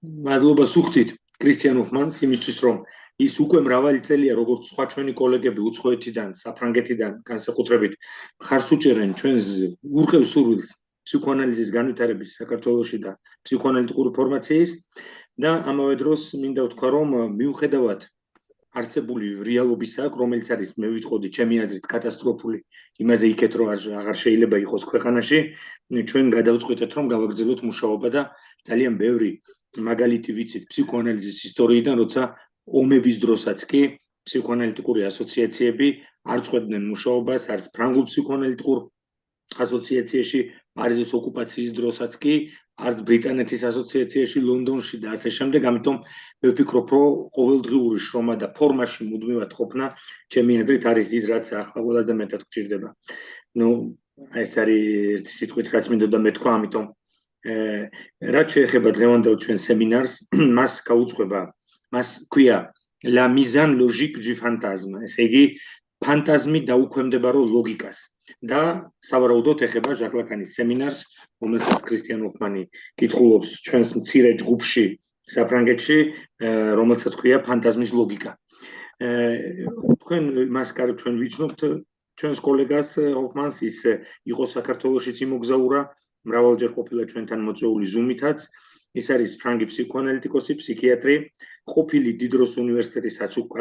მადლობა სუხთით კრისტიან ჰოფმანს იმისთვის, რომ ის უკვე მრავალი წელია, როგორც სხვა ჩვენი კოლეგები უცხოეთიდან, საფრანგეთიდან, განსაკუთრებით მხარს უჭერენ ჩვენს ურყევ სურვილს ფსიქოანალიზის განვითარების საქართველოში და ფსიქოანალიტიკური ფორმაციის და ამავე დროს მინდა ვთქვა, რომ მიუხედავად არსებული რეალობისა, რომელიც არის, მე ვიტყოდი, ჩემი აზრით კატასტროფული, იმაზე იქეთ, რომ აღარ შეიძლება იყოს ქვეყანაში, ჩვენ გადავწყვეტეთ, რომ გავაგრძელოთ მუშაობა და ძალიან ბევრი მაგალითი ვიცით ფსიქოანალიზის ისტორიიდან, როცა ომების დროსაც კი ფსიქოანალიტიკური ასოციაციები არ წყვეტდნენ მუშაობას, არც ფრანგულ ფსიქოანალიტიკურ ასოციაციაში, პარიზის ოკუპაციის დროსაც კი, არც ბრიტანეთის ასოციაციაში, ლონდონში და ასე შემდეგ, ამიტომ მე ვფიქრობ, რომ ყოველდღიური შრომა და ფორმაში მუდმივად ყოფნა, ჩემი აზრით, არის ის, რაც ახლა ყველაზე მეტად გჭირდება. ეს არის ერთი სიტყვით, რაც მინდოდა მეთქვა, ამიტომ რაც შეეხება დღევანდელ ჩვენ სემინარს, მას გაუძღვება, მას ქვია La mise en logique du fantasme, ესე იგი, ფანტაზმი დაუქვემდებარო ლოგიკას. და სავარაუდოდ ეხება ჟაკ ლაკანის სემინარს, რომელსაც კრისტიან ჰოფმანი კითხულობს ჩვენს მცირე ჯგუფში საფრანგეთში, რომელსაც ქვია ფანტაზმის ლოგიკა. თქვენ მას კარგ ჩვენ ვიცნობთ ჩვენს კოლეგას ჰოფმანს, ის იყო საქართველოშიც იმოგზაურა, მრავალჯერ ყოფილა ჩვენთან მოწვეული ზუმითაც. ის არის ფრანგი ფსიქოანალიტიკოსი, ფსიქიატრი, ყოფილი დიდროს უნივერსიტეტის აწუկო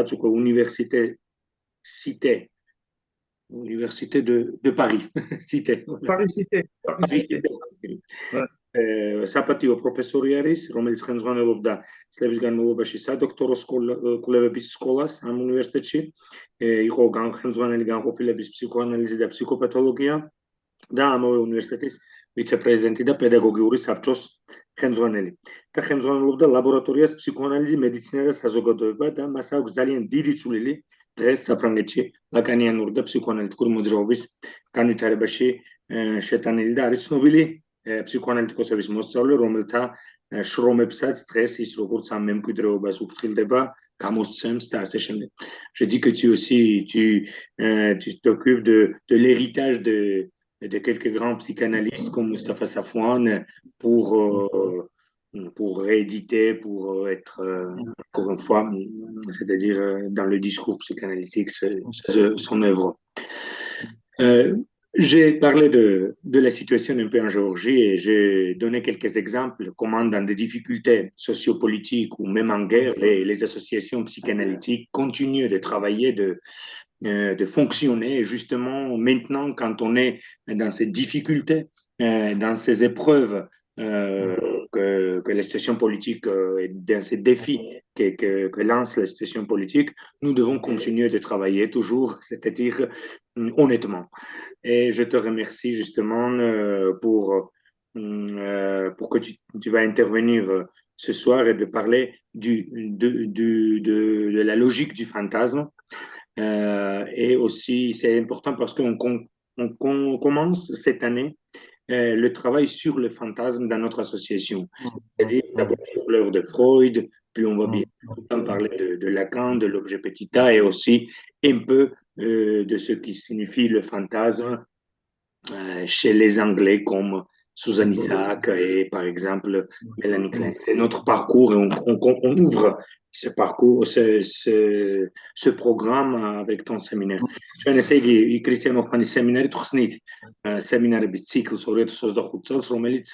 Université de Paris. Cité. Paris-Cité. საპატიო პროფესორი არის, რომელიც ხელმძღვანელობდა წლების განმავლობაში სადოქტორო კვლევების სკოლას ამ უნივერსიტეტში, იყო ხელმძღვანელი განყოფილების ფსიქოანალიზი და ფსიქოპათოლოგია და ამავე უნივერსიტეტის ვიცე-პრეზიდენტი და პედაგოგიური საბჭოს ხელმძღვანელი. და ხელმძღვანელობდა ლაბორატორიას ფსიქოანალიზი, მედიცინა და საზოგადოება და მას აქვს ძალიან დიდი წვლილი დღეს საფრანგეთში ლაკანიანური და ფსიქოანალიტიკური მოძრაობის განვითარებაში შეტანილი და არის ცნობილი ფსიქოანალიტიკოსების მოსწავლე, რომელთა შრომებსაც დღეს ის როგორც ამ მემკვიდრეობას უფრთხილდება, გამოსცემს და ასე შემდეგ. Je dis que tu aussi tu t'occupes de l'héritage de quelques grands psychanalystes comme Mustapha Safwan pour rééditer, pour être, encore une fois, c'est-à-dire dans le discours psychanalytique, son œuvre. J'ai parlé de la situation un peu en Géorgie et j'ai donné quelques exemples comment dans des difficultés sociopolitiques ou même en guerre, les associations psychanalytiques continuent de travailler, de fonctionner. Et justement, maintenant, quand on est dans ces difficultés, dans ces épreuves, que la situation politique et dans ces défis que lance la situation politique, nous devons continuer de travailler toujours, c'est-à-dire honnêtement. Et je te remercie justement pour que tu vas intervenir ce soir et de parler de la logique du fantasme. Et aussi, c'est important parce qu'on commence cette année le travail sur le fantasme dans notre association. C'est-à-dire d'abord sur l'œuvre de Freud, puis on va bien parler de Lacan, de l'objet petit a, et aussi un peu de ce qui signifie le fantasme chez les Anglais comme Susan Isaac et par exemple Melanie Klein. C'est notre parcours et on ouvre ce parcours, ce programme avec ton séminaire. ჩვენ ესე იგი კრისტიან ჰოფმანის სემინარი თხსნით სემინარების ციკლს 2025 წელს, რომელიც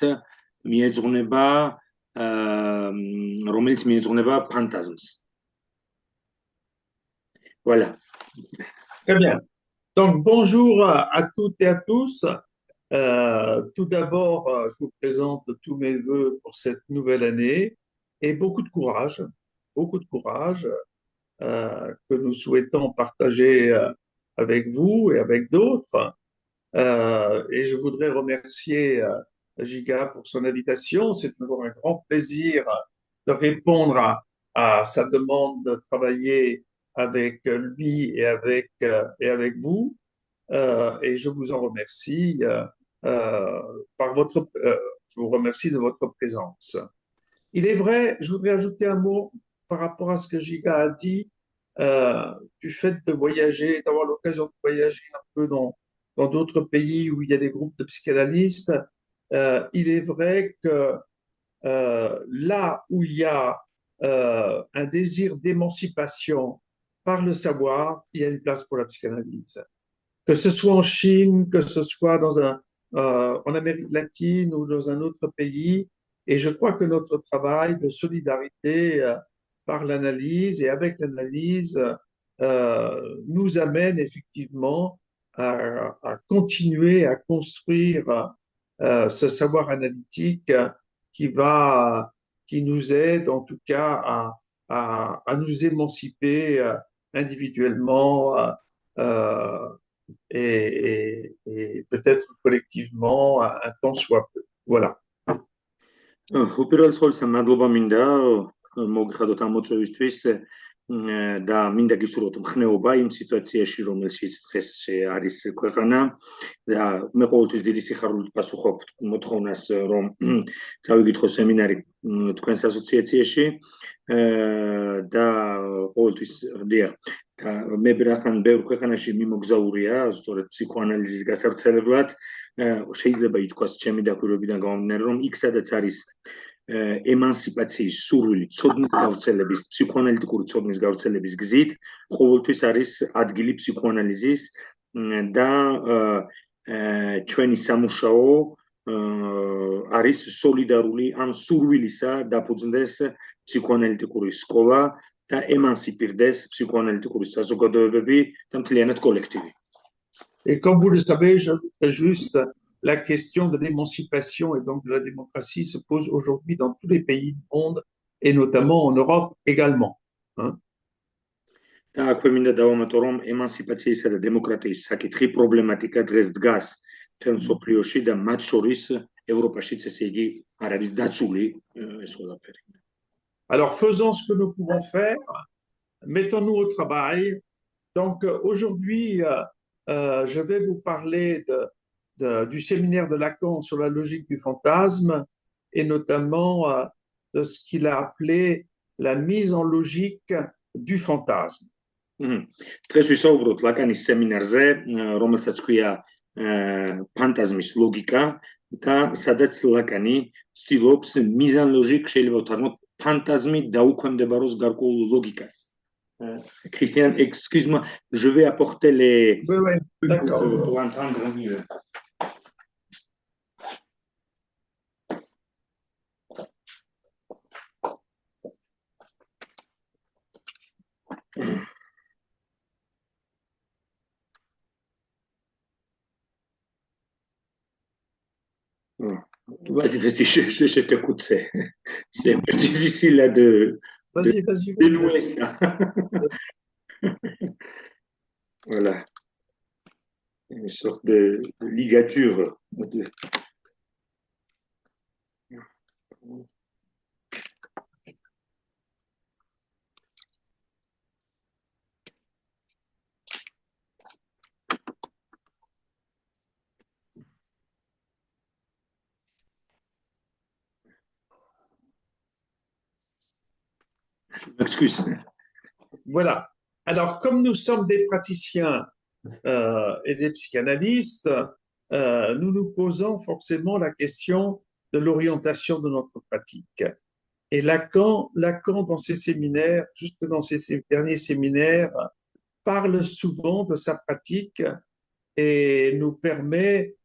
მიეძღვნება ფანტაზმს. Voilà. Très bien. Donc bonjour à toutes et à tous. Tout d'abord, je vous présente tous mes vœux pour cette nouvelle année et beaucoup de courage que nous souhaitons partager avec vous et avec d'autres. Et je voudrais remercier Giga pour son invitation. C'est toujours un grand plaisir de répondre à sa demande de travailler avec lui et avec vous. Et je vous en remercie je vous remercie de votre présence. Il est vrai, je voudrais ajouter un mot par rapport à ce que Giga a dit, du fait de voyager, d'avoir l'occasion de voyager un peu dans d'autres pays où il y a des groupes de psychanalystes. Il est vrai que là où il y a un désir d'émancipation par le savoir, il y a une place pour la psychanalyse. Que ce soit en Chine, que ce soit en Amérique latine ou dans un autre pays. Et je crois que notre travail de solidarité par l'analyse et avec l'analyse nous amène effectivement à continuer à construire ce savoir analytique qui nous aide en tout cas à nous émanciper individuellement et peut-être collectivement un temps soit peu. Voilà. უპირველეს ყოვლისა მადლობა მინდა მოგიხადოთ ამ მოწვევისთვის და მინდა გისურვოთ მხნეობა იმ სიტუაციაში, რომელშიც დღეს არის ქვეყანა და მე ყოველთვის დიდი სიხარულით პასუხობ მოთხოვნას, რომ წავიკითხო სემინარი თქვენს ასოციაციაში და ყოველთვის ვდიახ და მე რახან ბევრ ქვეყანაში მიმოგზაურია, სწორედ ფსიქოანალიზის გასავრცელებლად. შეიძლება ითქვას ჩემი დაკვირვებიდან გამომდინარე, რომ იქ სადაც არის ემანსიპაციის სურვილი, ცოდნის გავრცელების, ფსიქოანალიტიკური ცოდნის გავრცელების გზით, ყოველთვის არის ადგილი ფსიქოანალიზის და ჩვენი სამუშაო არის სოლიდარული ამ სურვილისა დაფუძნდეს ფსიქოანალიტიკური სკოლა და ემანსიპირდეს ფსიქოანალიტიკური საზოგადოებები და მთლიანად კოლექტივი. Et comme vous le savez, juste la question de l'émancipation et donc de la démocratie se pose aujourd'hui dans tous les pays du monde et notamment en Europe également. და აქვე მინდა დავამატო, რომ ემანსიპაციისა და დემოკრატიის საკითხი პრობლემატიკა დღეს დგას მთელ მსოფლიოში და მათ შორის ევროპაშიც ესე იგი არ არის დაცული ეს ყველაფერი. Alors faisons ce que nous pouvons faire, mettons-nous au travail. Donc aujourd'hui je vais vous parler du séminaire de Lacan sur la logique du fantasme et notamment de ce qu'il a appelé la mise en logique du fantasme. დღეს ვისაუბროთ ლაკანის სემინარზე, რომელსაც ქვია ფანტაზმის ლოგიკა და სადაც ლაკანი ცდილობს მიზან ლოჟიკ შეიძლება ვთანხმოთ ფანტაზმი დაუქვემდებაროს გარკვეულ ლოგიკას. Christian, excuse-moi, je vais apporter les... Oui, d'accord. Pour entendre mieux. Vas-y, je t'écoute, c'est un peu difficile là de dénouer ça. Voilà. Une sorte de ligature. Excuse. Voilà. Alors, comme nous sommes des praticiens et des psychanalystes, nous nous posons forcément la question de l'orientation de notre pratique. Et Lacan, dans ses séminaires, juste dans ses derniers séminaires, parle souvent de sa pratique et nous permet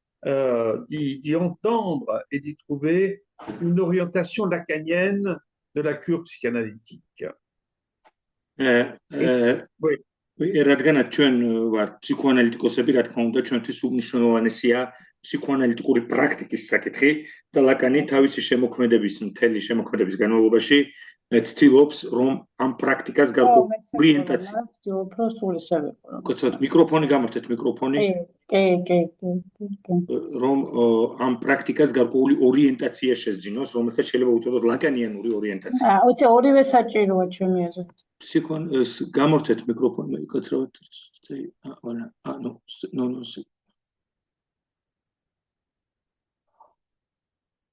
d'y entendre et d'y trouver une orientation lacanienne de la cure psychanalytique. Oui. რადგანაც ჩვენ ვართ ფსიქოანალიტიკოსები, რა თქმა უნდა, ჩვენთვის უმნიშვნელოვანესია ფსიქოანალიტიკური პრაქტიკის საკითხი და ლაკანი თავისი შემოქმედების განმავლობაში ცდილობს, რომ ამ პრაქტიკას გარკვეული ორიენტაცია. მიკროფონი გამორთეთ, მიკროფონი. რომ ამ პრაქტიკას გარკვეული ორიენტაცია შეძინოს, რომელსაც შეიძლება უწოდოთ ლაკანიანური ორიენტაცია. უცე ორივე საჭიროა ჩემი აზრით. გამორთეთ მიკროფონი, იკაცრავთ. voilà. Ah non, non, c'est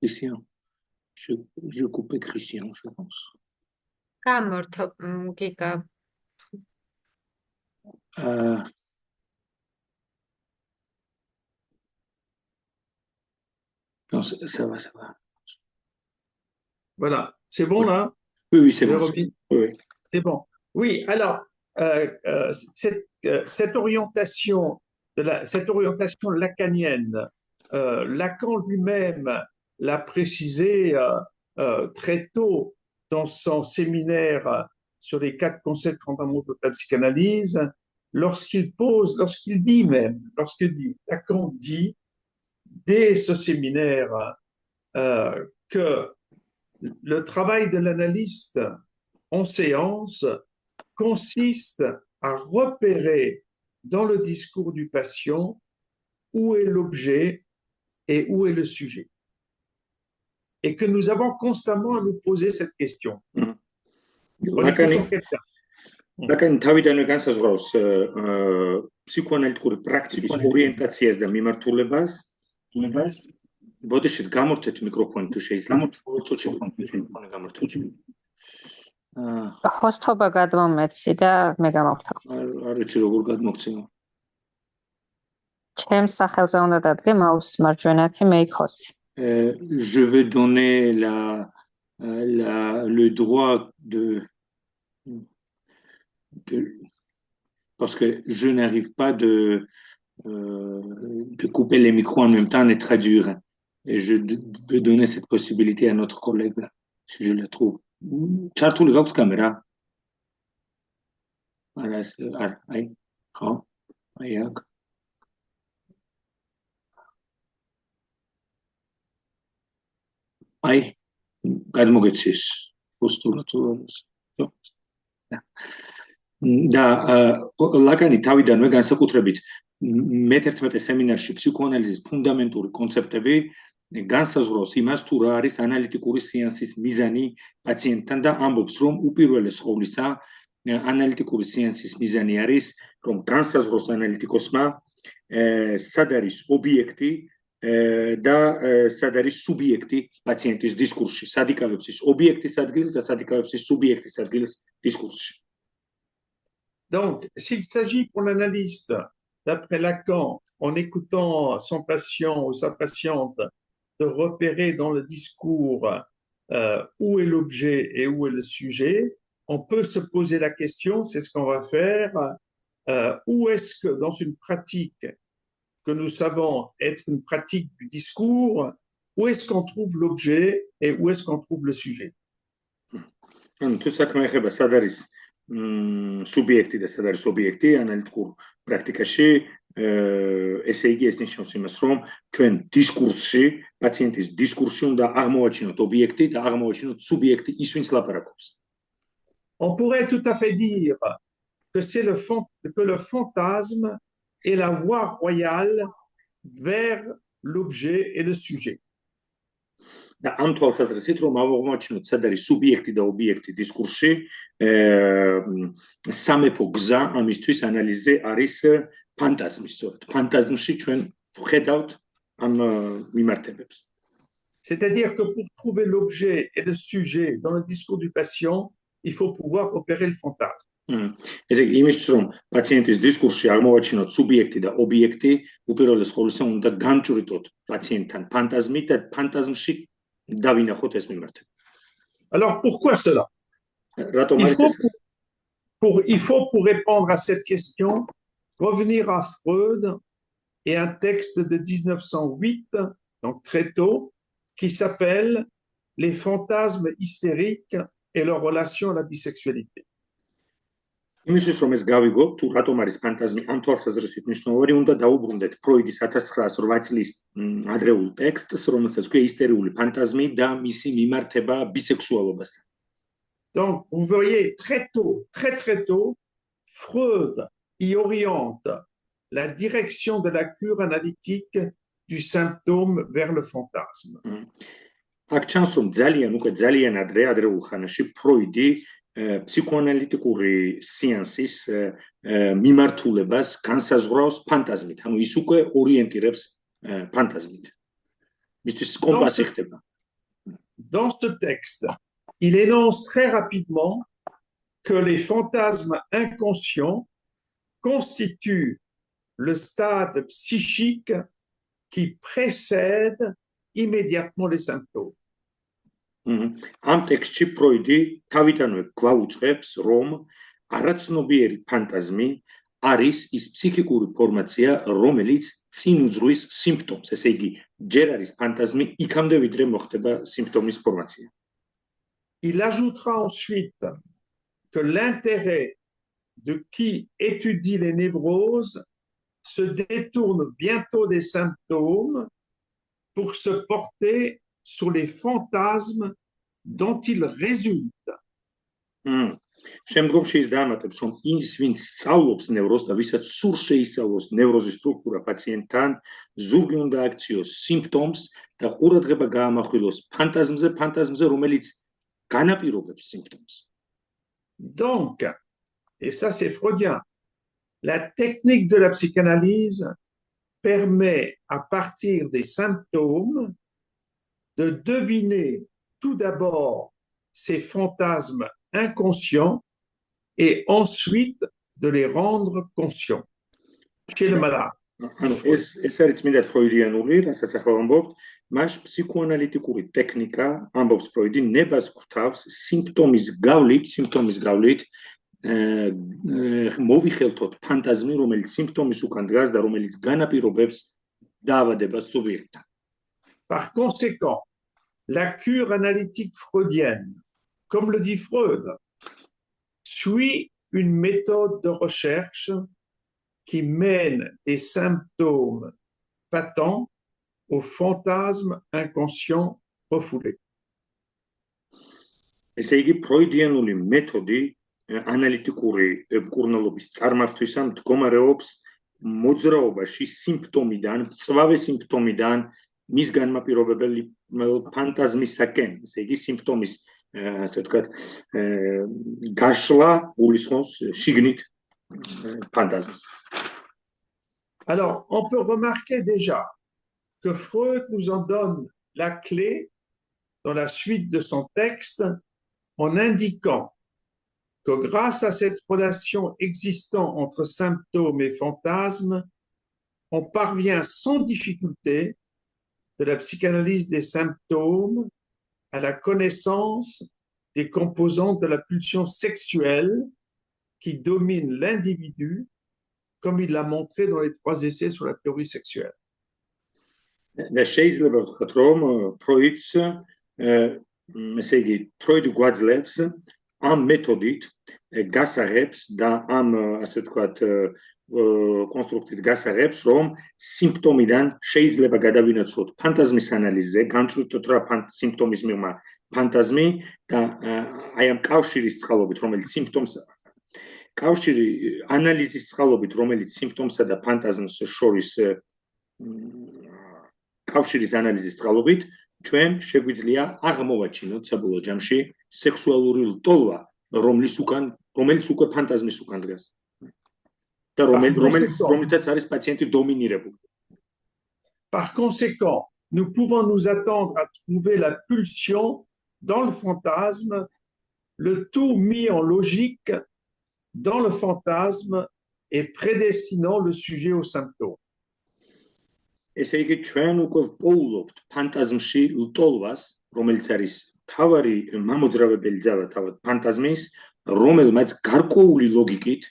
Christian. Je coupais Christian, je pense. გამორთო, გიგა. Non, ça va. Voilà, c'est bon là? Oui, oui, c'est Je bon. reviens. Oui. C'est bon. Oui, alors, cette orientation lacanienne, Lacan lui-même l'a précisé très tôt dans son séminaire sur les 4 concepts fondamentaux de la psychanalyse, lorsqu'il dit, Lacan dit, dès ce séminaire, que le travail de l'analyste en séance consiste à repérer dans le discours du patient où est l'objet et où est le sujet. Et que nous avons constamment à nous poser cette question. En écoutant quelqu'un. ლაკანი თავიდანვე განსაზღვრავს ფსიქოანალიტიკური პრაქტიკის ორიენტაციას და მიმართულებას. ბოდიშით გამორთეთ მიკროფონი თუ შეიძლება. ხოსთობა გადმომეცი და მე გამოვთო. არ ვიცი როგორ გადმოგცემა. ჩემს სახელზე უნდა დადგე მაუს მარჯვენათი მე იქ ჰოსტი. Je vais donner le droit parce que je n'arrive pas de couper les micros en même temps et traduire. Et je veux donner cette possibilité à notre collègue, si je le trouve. Charles, le vox caméra. აი, გადმოგეცეს პოსტურა თუ და ლაკანი თავიდანვე განსაკუთრებით მე-11 სემინარში ფსიქოანალიზის ფუნდამენტური კონცეპტები განსაზღვრავს იმას, თუ რა არის ანალიტიკური სეანსის მიზანი პაციენტთან და ამბობს, რომ უპირველეს ყოვლისა ანალიტიკური სეანსის მიზანი არის, რომ განსაზღვროს ანალიტიკოსმა სად არის ობიექტი და სად არის სუბიექტი პაციენტის დისკურსში, სად იკავებს ის ობიექტის ადგილს და სად იკავებს ის სუბიექტის ადგილს დისკურსში. Donc, s'il s'agit pour l'analyste, d'après Lacan, en écoutant son patient ou sa patiente, de repérer dans le discours où est l'objet et où est le sujet, on peut se poser la question, c'est ce qu'on va faire, où est-ce que dans une pratique que nous savons être une pratique du discours, où est-ce qu'on trouve l'objet et où est-ce qu'on trouve le sujet? Subjekti და სად არის ობიექტი ანალიტიკურ პრაქტიკაში ესე იგი ეს ნიშნავს იმას რომ ჩვენ დისკურსში პაციენტის დისკურსში უნდა აღმოვაჩინოთ ობიექტი და აღმოვაჩინოთ სუბიექტი ის ვინც ლაპარაკობს. On pourrait tout à fait dire que le fantasme est la voie royale vers l'objet et le sujet. და ამ თვალსაზრისით რომ აღმოვაჩინოთ სად არის სუბიექტი და ობიექტი დისკურსში სამეფო გზა ამისთვის ანალიზზე არის ფანტაზმი სწორედ ფანტაზმში ჩვენ ვხედავთ ამ მიმართებებს. C'est-à-dire que pour trouver l'objet et le sujet dans le discours du patient, il faut pouvoir repérer le fantasme. ესე იგი იმისთვის რომ პაციენტის დისკურსში აღმოვაჩინოთ სუბიექტი და ობიექტი უპირველეს ყოვლისა უნდა განჭვრიტოთ პაციენტთან ფანტაზმი და ფანტაზმში დავინახოთ ეს მიმართება. Alors pourquoi cela? Il faut pour répondre à cette question revenir à Freud et un texte de 1908, donc très tôt, qui s'appelle Les fantasmes hystériques et leur relation à la bisexualité. იმისთვის რომ ეს გავიგოთ, თუ რატომ არის ფანტაზმი ამ თვალსაზრისით მნიშვნელოვანი, უნდა დაუბრუნდეთ ფროიდის 1908 წლის ადრეულ ტექსტს, რომელსაც ქვია ისტერიული ფანტაზმი და მისი მიმართება ბისექსუალობასთან. Donc, vous voyez, très tôt, Freud y oriente la direction de la cure analytique du symptôme vers le fantasme. აქ ჩანს, რომ ძალიან ადრეულ ხანაში ფროიდი ფსიქოანალიტიკური სეანსის მიმართულებას განსაზღვრავს ფანტაზმით, ანუ ის უკვე ორიენტირებს ფანტაზმით. მისთვის კომპასი ხდება. Dans ce texte, il énonce très rapidement que les fantasmes inconscients constituent le stade psychique qui précède immédiatement les symptômes. ამ ტექსტში ფროიდი თავიდანვე გვაუწყებს, რომ არაცნობიერი ფანტაზმი არის ის ფსიქიკური ფორმაცია, რომელიც წინ უძღვის სიმპტომს, ესე იგი, ჯერ არის ფანტაზმი, იქამდე ვიდრე მოხდება სიმპტომის ფორმაცია. Il ajoutera ensuite que l'intérêt de qui étudie les névroses se détourne bientôt des symptômes pour se porter sur les fantasmes dont ils résultent. შემდგომში ის დაამატებს, რომ ის, ვინც სწავლობს ნევროზს და ვისაც სურს შეისწავლოს ნევროზის სტრუქტურა პაციენტთან, ზურგი უნდა აქციოს სიმპტომს და ყურადღება გაამახვილოს ფანტაზმზე, რომელიც განაპირობებს სიმპტომს. Donc, et ça c'est freudien, la technique de la psychanalyse permet à partir des symptômes de deviner tout d'abord ces fantasmes inconscients et ensuite de les rendre conscients chez le malade. ეს არის წმინდა ფროიდიანული, რასაც ახლა ვამბობთ, მას ფსიქოანალიტიკური ტექნიკა, ამბობს ფროიდი, ნებას გვთავს სიმპტომის გავლით მოვიხელთოთ ფანტაზმი, რომელიც სიმპტომის უკან დგას და რომელიც განაპირობებს დაავადებას სუბიექტთან. Par conséquent, la cure analytique freudienne, comme le dit Freud, suit une méthode de recherche qui mène des symptômes patents aux fantasmes inconscients refoulés. ესე იგი, ფროიდიანული მეთოდი ანალიტიკური მკურნალობის წარმართვისა მდგომარეობს მოძრაობაში სიმპტომიდან, მწვავე სიმპტომიდან მის განმაპირობებელი ფანტაზმისაკენ, ესე იგი, სიმპტომის, ასე ვთქვათ, გაშლა გულისხმობს შიგნით ფანტაზმს. Alors, on peut remarquer déjà que Freud nous en donne la clé dans la suite de son texte en indiquant que grâce à cette relation existant entre symptômes et fantasmes, on parvient sans difficulté de la psychanalyse des symptômes à la connaissance des composantes de la pulsion sexuelle qui domine l'individu, comme il l'a montré dans les 3 essais sur la théorie sexuelle. და შეიძლება ვთქვათ, რომ ფროიდს, ესე იგი, ფროიდი გვაძლევს ამ მეთოდით გასაღებს და ამ, ასე ვთქვათ, კონსტრუქტით გასაღებს, რომ სიმპტომიდან შეიძლება გადავინაცვლოთ ფანტაზმის ანალიზზე, განვშვრიტოთ რა სიმპტომის მიღმა ფანტაზმი და აი ამ კავშირის წყალობით, რომელიც სიმპტომს კავშირი ანალიზის წყალობით, რომელიც სიმპტომსა და ფანტაზმს შორის კავშირის ანალიზის წყალობით, ჩვენ შეგვიძლია აღმოვაჩინოთ საბოლოო ჯამში სექსუალური ლტოლვა, რომელიც უკვე ფანტაზმის უკან დგას. და რომელიცაც არის პაციენტი დომინირებული. Par conséquent, nous pouvons nous attendre à trouver la pulsion dans le fantasme, le tout mis en logique dans le fantasme et prédestinant le sujet aux symptômes. ესე იგი, ჩვენ უკვე ვპოულობთ ფანტაზმში ლტოლვას, რომელიც არის თავარი მამოძრავებელი ძალა თავად ფანტაზმის, რომელმაც გარკვეული ლოგიკით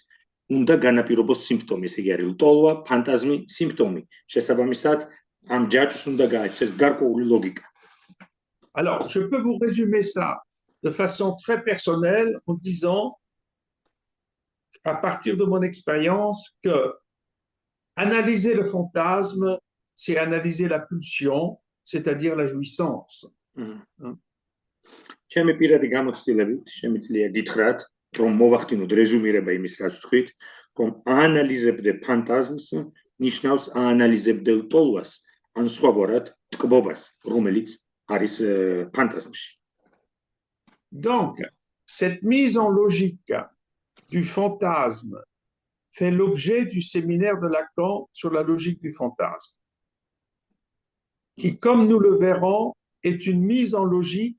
უნდა განაპირობოს სიმპტომი, ესე იგი არის ლტოლვა, ფანტაზმი, სიმპტომი. შესაბამისად, ამ ჯაჭვს უნდა გააჩნდეს გარკვეული ლოგიკა. Alors, je peux vous résumer ça de façon très personnelle en disant, à partir de mon expérience, que analyser le fantasme, c'est analyser la pulsion, c'est-à-dire la jouissance. ჩემი პირადი გამოცდილებით შემიძლია გითხრათ, რომ მოვახდინოთ რეზუმირება იმის, რაც ვთქვით, რომ აანალიზებდე ფანტაზმს ნიშნავს აანალიზებდე ლტოლვას, ან სხვაგვარად ტკბობას, რომელიც არის ფანტაზმში. Donc, cette mise en logique du fantasme fait l'objet du séminaire de Lacan sur la logique du fantasme, qui, comme nous le verrons, est une mise en logique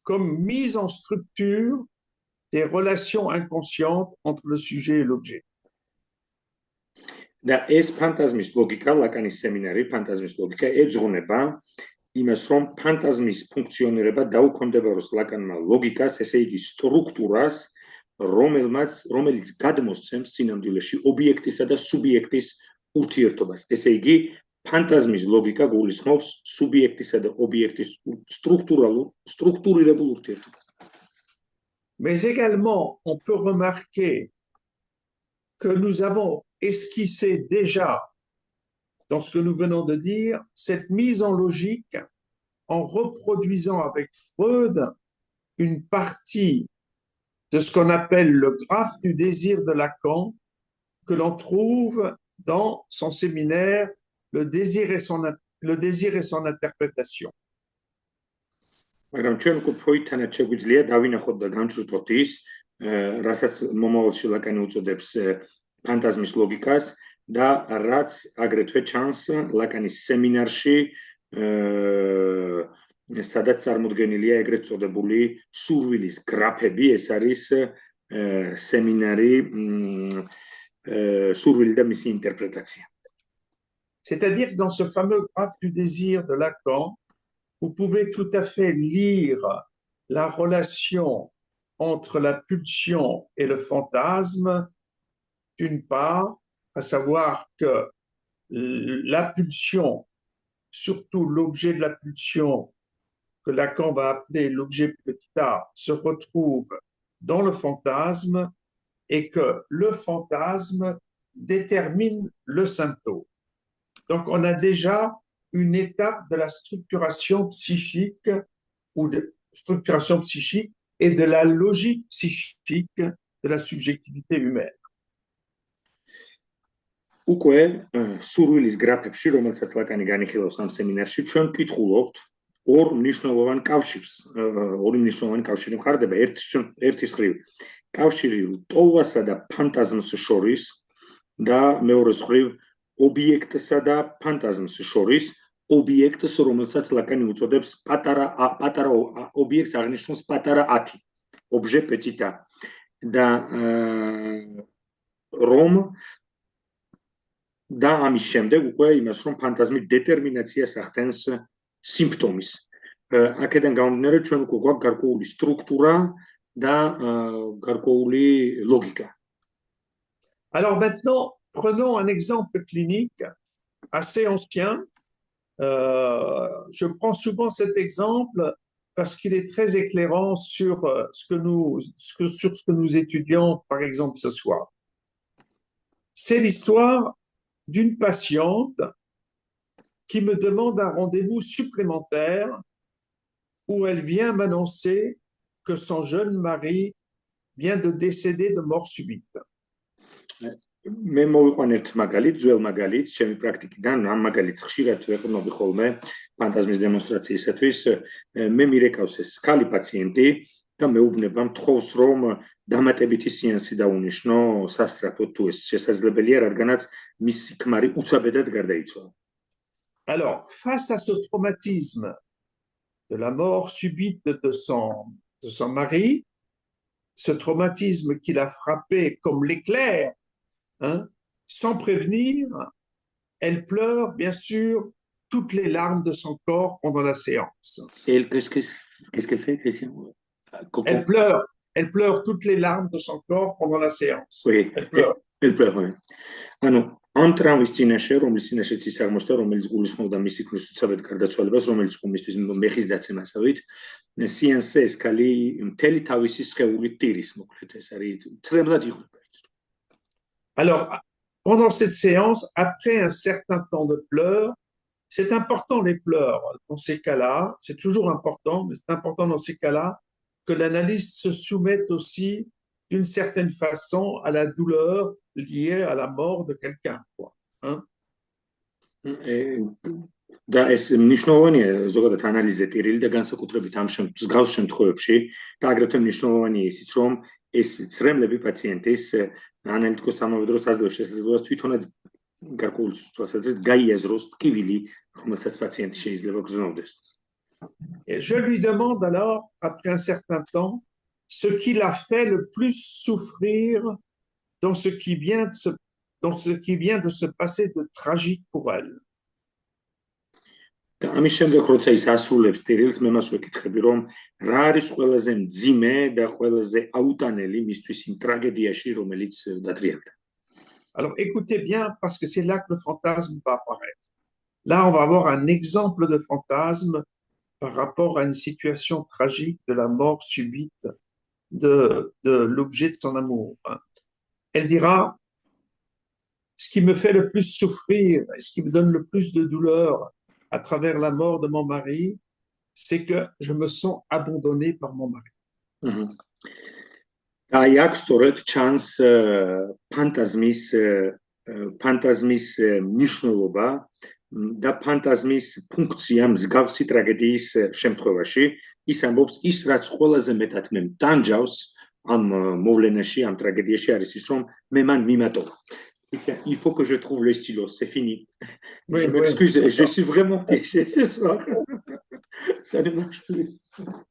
comme mise en structure des relations inconscientes entre le sujet et l'objet. და ეს ფანტაზმის ლოგიკა, ლაკანის სემინარი, ფანტაზმის ლოგიკა ეძღვნება იმას, რომ ფანტაზმის ფუნქციონირება დაუქვემდებაროს ლაკანმა ლოგიკას, ესე იგი სტრუქტურას, რომელიც გადმოსცემს სინამდვილეში ობიექტისა და სუბიექტის ურთიერთობას. ესე იგი, ფანტაზმის ლოგიკა გულისხმობს სუბიექტისა და ობიექტის სტრუქტურირებულ ურთიერთობას. Mais également, on peut remarquer que nous avons esquissé déjà, dans ce que nous venons de dire, cette mise en logique en reproduisant avec Freud une partie de ce qu'on appelle le graphe du désir de Lacan, que l'on trouve dans son séminaire Le désir et son interprétation. მაგრამ ჩვენ უკვე ფროიდთანაც შეგვიძლია დავინახოთ და განვჭრიდოთ ის, რასაც მომავალში ლაკანი უწოდებს ფანტაზმის ლოგიკას და რაც აგრეთვე ჩანს ლაკანის სემინარში, სადაც წარმოდგენილია ეგრეთ წოდებული სურვილის გრაფები, ეს არის სემინარი სურვილი და მისი ინტერპრეტაცია. C'est-à-dire que dans ce fameux graphe du désir de Lacan, vous pouvez tout à fait lire la relation entre la pulsion et le fantasme, d'une part, à savoir que la pulsion, surtout l'objet de la pulsion, que Lacan va appeler l'objet petit a, se retrouve dans le fantasme et que le fantasme détermine le symptôme. Donc, on a déjà une étape de la structuration psychique ou de structuration psychique et de la logique psychique de la subjectivité humaine. უკვე სურვილის გრაფებში, რომელსაც ლაკანი განიხილავს ამ სემინარში, ჩვენ ვკითხულობთ ორი მნიშვნელოვანი კავშირი მხარდება. ერთის მხრივ კავშირი ტოვასა და ფანტაზმს შორის და მეორეს მხრივ ობიექტსა და ფანტაზმს შორის, ობიექტს, რომელსაც ლაკანი უწოდებს პატარა ობიექტს აღნიშნავს პატარა 10, objet petit a. და რომ და ამის შემდეგ უკვე იმას, რომ ფანტაზმი დეტერმინაციას ახდენს სიმპტომის. აქედან გამომდინარე, ჩვენ უკვე გვაქვს გარკვეული სტრუქტურა და გარკვეული ლოგიკა. Alors maintenant, prenons un exemple clinique assez ancien. Je prends souvent cet exemple parce qu'il est très éclairant sur ce que nous étudions, par exemple, ce soir. C'est l'histoire d'une patiente qui me demande un rendez-vous supplémentaire où elle vient m'annoncer que son jeune mari vient de décéder de mort subite. მე მოვიყვან ერთ მაგალითს, ძველ მაგალითს, ჩემი პრაქტიკიდან, ამ მაგალითს ხშირად ვეყრდნობი ხოლმე ფანტაზმის დემონსტრაციისათვის. მე მირეკავს ეს სკალი პაციენტი და მეუბნება მთხოვს, რომ დამატებითი სეანსი დაუნიშნო სასწრაფოდ თუ ეს შესაძლებელია, რადგანაც მისი ქმარი უცაბედად გარდაიცვალა. Alors, face à ce traumatisme de la mort subite de son mari, ce traumatisme qui l'a frappé comme l'éclair, hein, sans prévenir, elle pleure, bien sûr, toutes les larmes de son corps pendant la séance. Et qu'est-ce qu'elle fait, Christian? Elle pleure toutes les larmes de son corps pendant la séance. Oui, elle pleure, oui. ანუ ამ ტრავმის წინაშე, რომლის წინაშეც ის აღმოჩნდა, რომელიც გულისხმობდა მისი ქმრის უცებად გარდაცვალებას, რომელიც მისთვის მეხის დაცემასავით, სეანსზე ეს ქალი მთელი თავისი სხეულით ტირის, მოკლედ ეს არის ცრემლად იღუპა. Alors, pendant cette séance, après un certain temps de pleurs, c'est important les pleurs dans ces cas-là, c'est toujours important, mais c'est important dans ces cas-là que l'analyste se soumette aussi d'une certaine façon à la douleur liée à la mort de quelqu'un, quoi. Hein? და ეს მნიშვნელოვანია ზოგადად ანალიზზე ტირილი და განსაკუთრებით ამ მსგავს შემთხვევებში და აგრეთვე მნიშვნელოვანია ისიც, რომ ეს ცრემლები პაციენტის ანალიტიკოს ამავე დროს აძლევს შესაძლებლობას თვითონაც გარკვეულ თვალსაზრისით გაიაზროს ტკივილი, რომელსაც პაციენტი შეიძლება გრძნობდეს. Je lui demande alors, après un certain temps, ce qui l'a fait le plus souffrir dans ce qui vient de se passer de tragique pour elle. და ამის შემდეგ როცა ის ასრულებს ტირილს, მე მას ვეკითხები, რომ რა არის ყველაზე მძიმე და ყველაზე აუტანელი მისთვის იმ ტრაგედიაში, რომელიც დატრიალდა. Alors écoutez bien, parce que c'est là que le fantasme va apparaître. Là, on va avoir un exemple de fantasme par rapport à une situation tragique de la mort subite de l'objet de son amour. Elle dira, ce qui me fait le plus souffrir, ce qui me donne le plus de douleur à travers la mort de mon mari, c'est que je me sens abandonnée par mon mari. აი აქ სწორედ ჩანს ფანტაზმის მნიშვნელობა და ფანტაზმის ფუნქცია მსგავსი ტრაგედიის შემთხვევაში. ის ამბობს, ის რაც ყველაზე მეტად მე მტანჯავს ამ მოვლენაში, ამ ტრაგედიაში არის ის, რომ მე მან მიმატოვა. Il faut que je trouve le stylo, c'est fini. Oui, Je m'excuse, je suis vraiment piégé ce soir. Ça ne marche plus. Voilà.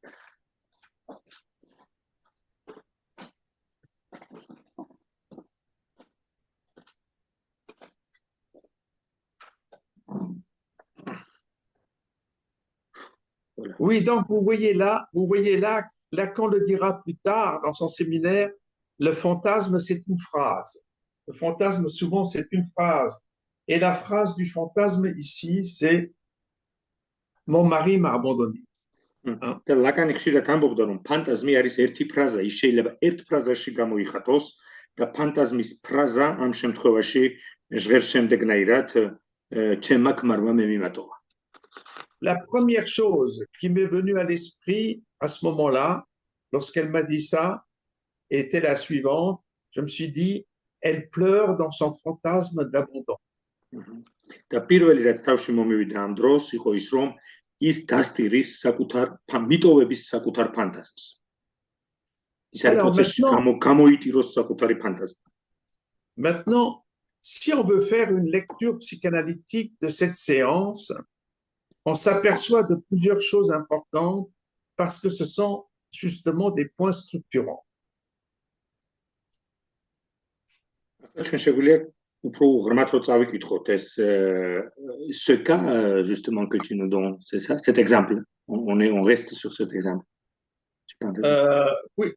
Oui, donc vous voyez là, Lacan le dira plus tard dans son séminaire, le fantasme, c'est une phrase. Le fantasme, souvent, c'est une phrase. Et la phrase du fantasme ici, c'est « Mon mari m'a abandonné ». და ლაკანი ხშირად ამბობდა, რომ ფანტაზმი არის ერთი ფრაზა, ის შეიძლება ერთ ფრაზაში გამოიხატოს და ფანტაზმის ფრაზა ამ შემთხვევაში ჟღერს შემდეგნაირად ჩემმა ქმარმა მე მიმატოვა. La première chose qui m'est venue à l'esprit à ce moment-là, lorsqu'elle m'a dit ça, était la suivante. Je me suis dit, elle pleure dans son fantasme d'abandon. და პირველი რაც თავში მომივიდა ამ დროს იყო ის, რომ ის დასტირის საკუთარ მიტოვების საკუთარ ფანტაზმს. ის არის პროცესში გამოიტიროს საკუთარი ფანტაზმი. Maintenant, si on veut faire une lecture psychanalytique de cette séance, on s'aperçoit de plusieurs choses importantes parce que ce sont justement des points structurants. Უფრო ღრმად რო წავიკითხოთ ce cas justement que tu nous donnes, c'est ça, cet exemple. On reste sur cet exemple. Oui.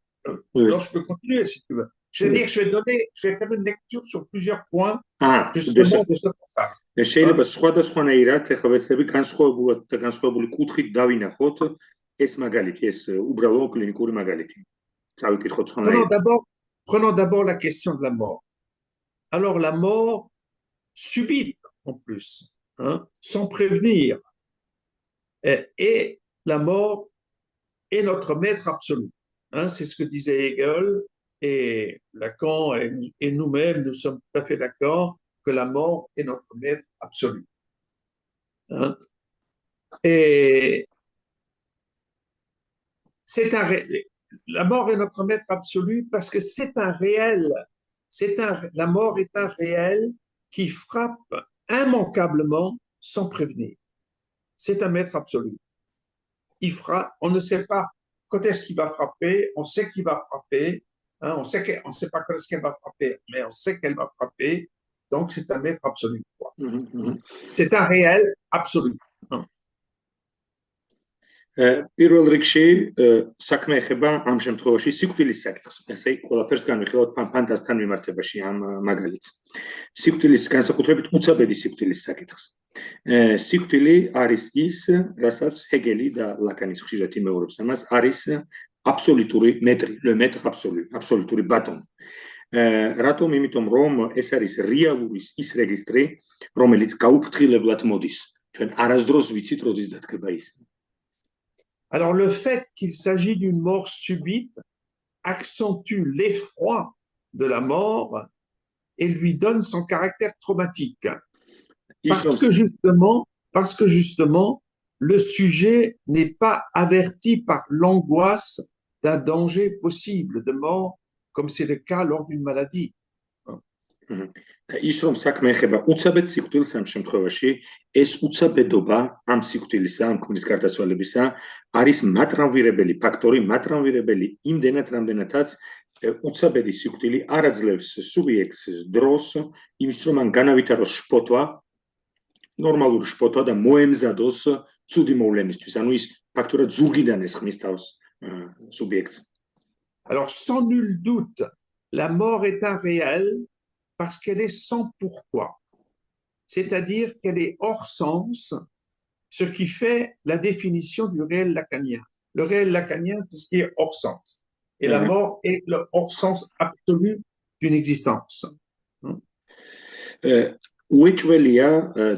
Alors je peux continuer si tu veux. Je veux dire, je vais faire une lecture sur plusieurs points justement de ce fantasme. შეიძლება სხვადასხვანაირად ეხლა ვეცდები განსხვავებულად და განსხვავებული კუთხით დავინახოთ ეს მაგალითი, ეს უბრალო კლინიკური მაგალითი. წავიკითხოთ სხვანაირად. Prenons d'abord la question de la mort. Alors la mort subite en plus, sans prévenir, et la mort est notre maître absolu. C'est ce que disait Hegel, et Lacan et nous-mêmes, nous sommes tout à fait d'accord que la mort est notre maître absolu. Et la mort est notre maître absolu parce que c'est un réel. La mort est un réel qui frappe immanquablement sans prévenir. C'est un maître absolu. Il frappe, on ne sait pas quand est-ce qu'il va frapper, on sait qu'il va frapper, on ne sait pas quand est-ce qu'elle va frapper, mais on sait qu'elle va frapper, donc c'est un maître absolu. C'est un réel absolu. პირველ რიგში საქმე ეხება ამ შემთხვევაში სიკვდილის საკითხს. ესე იგი, ყველაფერს განვიხილავთ ფანტაზთან მიმართებაში ამ მაგალითს. სიკვდილის განსაკუთრებით უცაბედი სიკვდილის საკითხს. სიკვდილი არის ის, რასაც ჰეგელი და ლაკანის ხშირად იმეორებს ამას, არის აბსოლუტური მეტრი, le maître absolu, აბსოლუტური ბატონი. რატომ? იმიტომ რომ ეს არის რეალური ის რეგისტრი, რომელიც გაუფრთხილებლად მოდის. ჩვენ არასდროს ვიცით, როდის დადგება ის. Alors, le fait qu'il s'agit d'une mort subite accentue l'effroi de la mort et lui donne son caractère traumatique. Parce que justement, le sujet n'est pas averti par l'angoisse d'un danger possible de mort, comme c'est le cas lors d'une maladie. ის რომ საქმე ეხება უცაბედ სიკვდილს ამ შემთხვევაში, ეს უცაბედობა ამ სიკვდილისა, ამ ქმრის გარდაცვალებისა არის მატრამვირებელი ფაქტორი, მატრამვირებელი იმდენად, რამდენადაც უცაბედი სიკვდილი არ აძლევს სუბიექტს დროს იმის, რომ მან განავითაროს შფოთვა ნორმალური შფოთვა და მოემზადოს ცუდი მოვლენისთვის. ანუ ის ფაქტურად ზურგიდან ესხმის თავს სუბიექტს. Alors, sans nul doute, la mort est un réel parce qu'elle est sans pourquoi. C'est-à-dire qu'elle est hors sens, ce qui fait la définition du réel lacanien. Le réel lacanien, c'est ce qui est hors sens. Et la mort est le hors sens absolu d'une existence. უეჭველია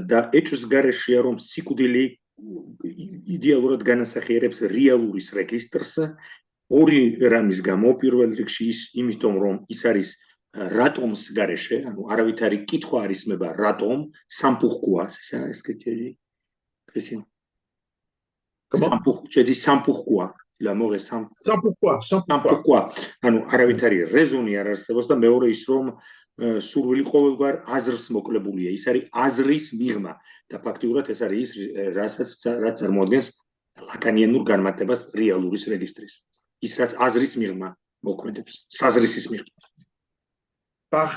და ეჭვს გარეშეა, რომ სიკვდილი იდეალურად განასახიერებს რეალურის რეგისტრს ორი რამის გამო. პირველ რიგში ის იმისთომ, რომ ის არის რატომს გარეშე, ანუ არავითარი კითხვა არ ისმება რატომ, სამპურკუა, c'est ça, Christian. Comment? Tu as dit sans pourquoi. La mort est sans pourquoi. Sans pourquoi. ანუ არავითარი რეზონი არ არსებობს და მეორე ის რომ სურვილი ყოველგვარ აზრს მოკლებულია. ის არის აზრის მიღმა და ფაქტიურად ეს არის ის რაც წარმოადგენს ლაკანიანურ განმარტებას რეალურის რეგისტრის. ის რაც აზრის მიღმა მოქმედებს, საზრისის მიღმა. Par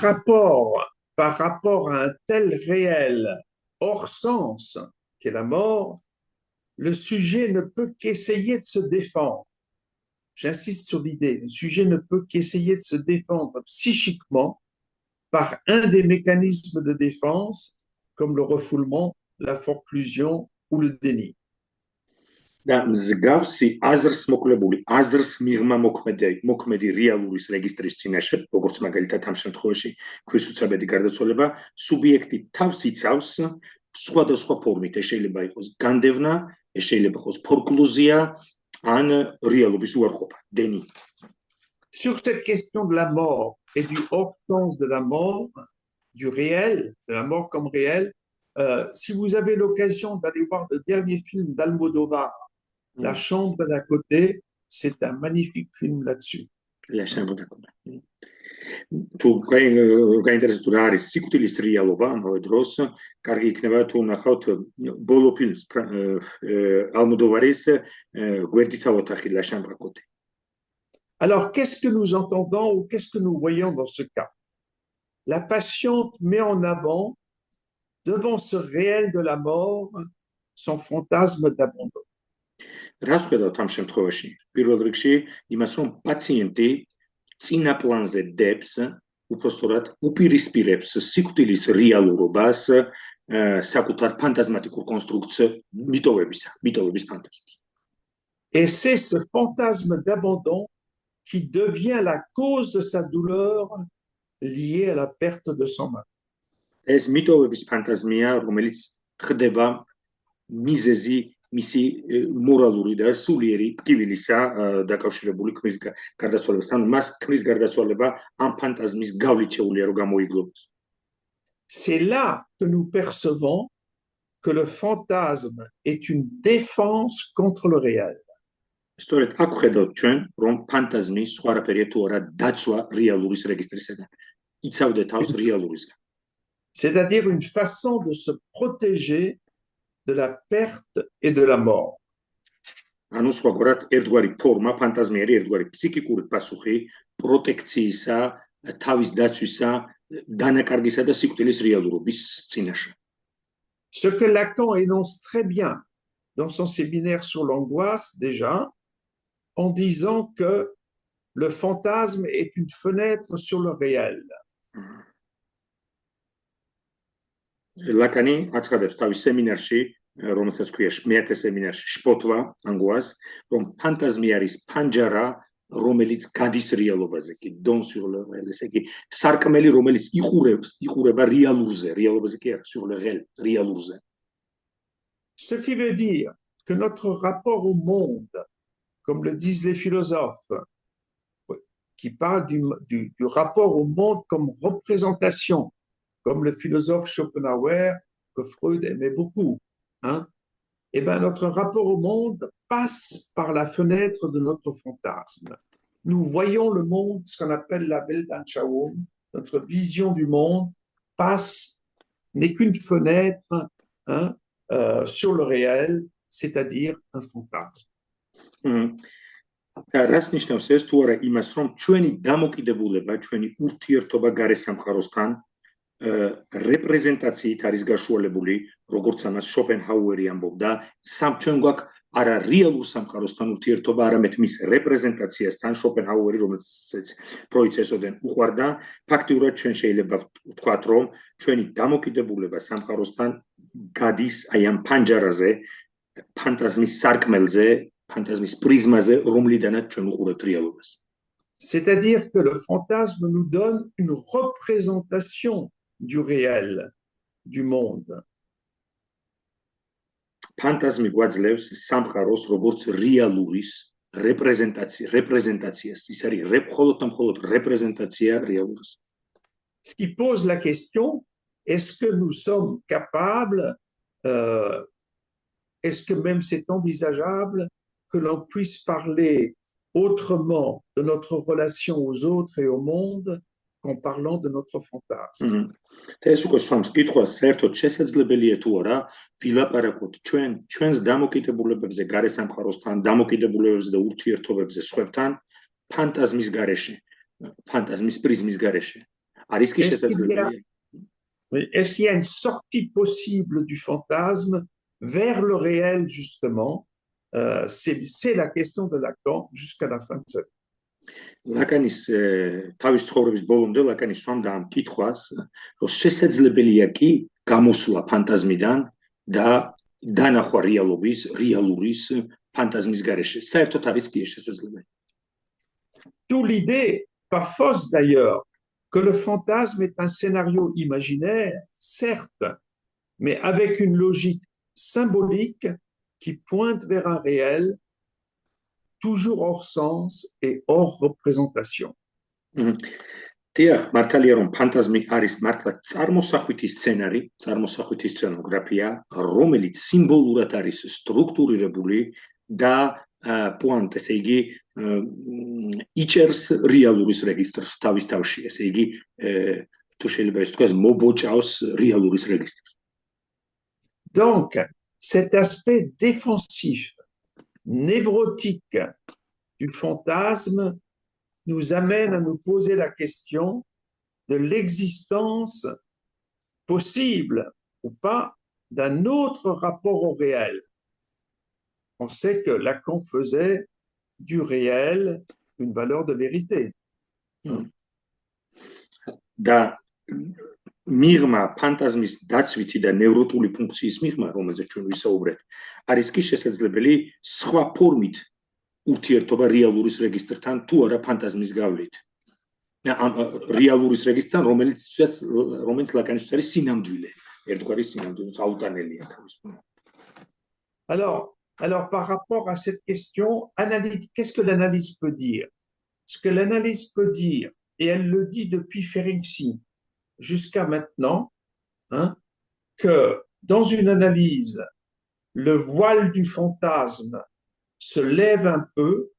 rapport à un tel réel hors sens qu'est la mort, le sujet ne peut qu'essayer de se défendre. J'insiste sur l'idée, le sujet ne peut qu'essayer de se défendre psychiquement par un des mécanismes de défense, comme le refoulement, la forclusion ou le déni. და მსგავსი აზრს მოკლებული, აზრს მიღმა მოქმედი რეალურის რეგისტრის წინაშე, როგორც მაგალითად ამ შემთხვევაში ქვის უცებედი გარდაცვალება, სუბიექტი თავს იცავს სხვადასხვა ფორმით. ეს შეიძლება იყოს განდევნა, ეს შეიძლება იყოს ფორკლუზია, ან რეალობის უარყოფა, დენი. Sur cette question de la mort et du hors sens de la mort, du réel, de la mort comme réel, si vous avez l'occasion d'aller voir le dernier film d'Almodovar, La chambre d'à côté, c'est un magnifique film là-dessus. La chambre d'à côté. თუ გაინტერესებთ რა არის სიკვდილის რეალობა, ამავე დროს კარგი იქნება თუ ნახავთ ბოლო ფილმს ალმოდოვარის გვერდითა ოთახი La chambre d'à côté. Alors, qu'est-ce que nous entendons ou qu'est-ce que nous voyons dans ce cas? La patiente met en avant, devant ce réel de la mort, son fantasme d'abandon. რას ხედავთ ამ შემთხვევაში? პირველ რიგში იმას, რომ პაციენტი წინა პლანზე დებს, უпростоრად უპირისპირებს სიკვდილის რეალურობას საკუთარ ფანტაზმატიკურ კონსტრუქციას მიტოვების ფანტაზიას. Et c'est ce fantasme d'abandon qui devient la cause de sa douleur liée à la perte de son mari. ეს მიტოვების ფანტაზმია, რომელიც ხდება მიზეზი მისი მორალური და სულიერი ტკივილისა დაკავშირებული ქმრის გარდაცვალებას. ანუ მას ქმრის გარდაცვალება ამ ფანტაზმის გავლით შეუძლია რომ გამოიგლოს. C'est là que nous percevons que le fantasme est une défense contre le réel. სწორედ აქ ხედავთ ჩვენ რომ ფანტაზმი სხვა არაფერია თუ არა დაცვა რეალურის რეგისტრისგან. იცავდა თავს რეალურისგან. C'est-à-dire une façon de se protéger de la perte et de la mort. ანუ სხვაგვარად ერთგვარი ფორმა ფანტაზმიერი ერთგვარი ფსიქიკური პასუხი პროტექციისა, თავის დაცვისა, დანაკარგისა და სიკვდილის რეალურობის წინაშე. Ce que Lacan énonce très bien dans son séminaire sur l'angoisse déjà, en disant que le fantasme est une fenêtre sur le réel. ლაკანი აცხადებს თავის სემინარში, რომელსაც ქვია მეათე სემინარში შფოთვა ანგოას, რომ ფანტაზმი არის ფანჯარა, რომელიც გადის რეალობაზე, კი don sur le réel, ესე იგი სარკმელი, რომელიც იყურება რეალურზე, რეალობაზე კი არა, sur le réel, რეალურზე. Ce qui veut dire que notre rapport au monde, comme le disent les philosophes, qui parlent du rapport au monde comme représentation, comme le philosophe Schopenhauer, que Freud aimait beaucoup, hein? Eh bien, notre rapport au monde passe par la fenêtre de notre fantasme. Nous voyons le monde, ce qu'on appelle la Weltanschauung, notre vision du monde n'est qu'une fenêtre, hein, sur le réel, c'est-à-dire un fantasme. რას ნიშნავს ეს თუ არა იმას, რომ ჩვენი დამოკიდებულება, ჩვენი ურთიერთობა გარე სამყაროსთან რეპრეზენტაციით არის გაშუალებული, როგორც ამას შოპენჰაუერი ამბობდა, ჩვენ გვაქვს არა რეალურ სამყაროსთან ურთიერთობა, არამედ მის რეპრეზენტაციასთან, შოპენჰაუერი, რომელსაც ფროიდს ესოდენ უყვარდა, ფაქტიურად ჩვენ შეიძლება ვთქვათ, რომ ჩვენი დამოკიდებულება სამყაროსთან გადის აი ამ ფანჯარაზე, ფანტაზმის სარკმელზე, ფანტაზმის პრიზმაზე, რომლიდანაც ჩვენ უყურებთ რეალობას. C'est-à-dire que le fantasme nous donne une représentation du réel, du monde. ფანტაზმი გვაძლევს სამყაროს როგორც რეალურის რეპრეზენტაციას. ის არის მხოლოდ და მხოლოდ რეპრეზენტაცია რეალურის. Ce qui pose la question, est-ce que nous sommes capables, est-ce que même c'est envisageable que l'on puisse parler autrement de notre relation aux autres et au monde qu'en parlant de notre fantasme? ეს უკვე swams კითხვას, საერთოდ შესაძლებელია თუ არა ვილაპარაკოთ ჩვენს დამოკიდებულებებზე გარე სამყაროსთან, დამოკიდებულებებზე და ურთიერთობებზე სხვებთან ფანტაზმის გარეშე, ფანტაზმის პრიზმის გარეშე. არის კი შესაძლებელია. Est-ce qu'il y a une sortie possible du fantasme vers le réel, justement? C'est la question de Lacan jusqu'à la fin de sa vie. ლაკანის თავის ცხოვრების ბოლომდე ლაკანი სვამდა ამ კითხვას, რომ შესაძლებელია კი გამოსვლა ფანტაზმიდან და დანახვა რეალურის ფანტაზმის გარეშე. საერთოდ არის კი შესაძლებელი. D'où l'idée, pas fausse d'ailleurs, que le fantasme est un scénario imaginaire, certes, mais avec une logique symbolique qui pointe vers un réel toujours hors sens et hors représentation. დიახ, მართალია რომ ფანტაზმი არის მართლა წარმოსახვითი სცენარი, წარმოსახვითი სცენოგრაფია, რომელიც სიმბოლურად არის სტრუქტურირებული და პუანტ, ესე იგი, იჭერს რეალურის რეგისტრს თავის თავში, ესე იგი, თუ შეიძლება ის თქვას, მობოჭავს რეალურის რეგისტრს. Donc, cet aspect défensif, névrotique du fantasme nous amène à nous poser la question de l'existence possible ou pas d'un autre rapport au réel. On sait que Lacan faisait du réel une valeur de vérité. Da მიღმა ფანტაზმის დაცვითი და ნევროტული ფუნქციის მიღმა, რომელზეც ჩვენ ვისაუბრეთ, არის კი შესაძლებელი სხვა ფორმით ურთიერთობა რეალურის რეგისტრთან თუ არა ფანტაზმის გავლით. რეალურის რეგისტრთან, რომელიც ლაკანისთვის არის სინამდვილე, ერთგვარი სინამდვილე, აუტანელია თავის. Alors, par rapport à cette question, qu'est-ce que l'analyse peut dire? Ce que l'analyse peut dire, et elle le dit depuis Ferenczi jusqu'à maintenant, que dans une analyse, le voile du fantasme se lève un peu,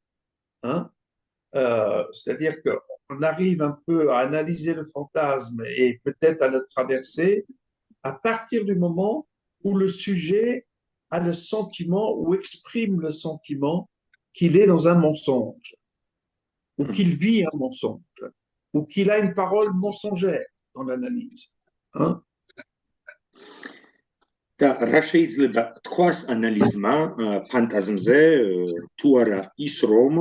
c'est-à-dire qu'on arrive un peu à analyser le fantasme et peut-être à le traverser à partir du moment où le sujet a le sentiment ou exprime le sentiment qu'il est dans un mensonge, ou qu'il vit un mensonge, ou qu'il a une parole mensongère dans l'analyse. და რა შეიძლება თქვას ანალიზმა ფანტაზმზე თუ არა ის რომ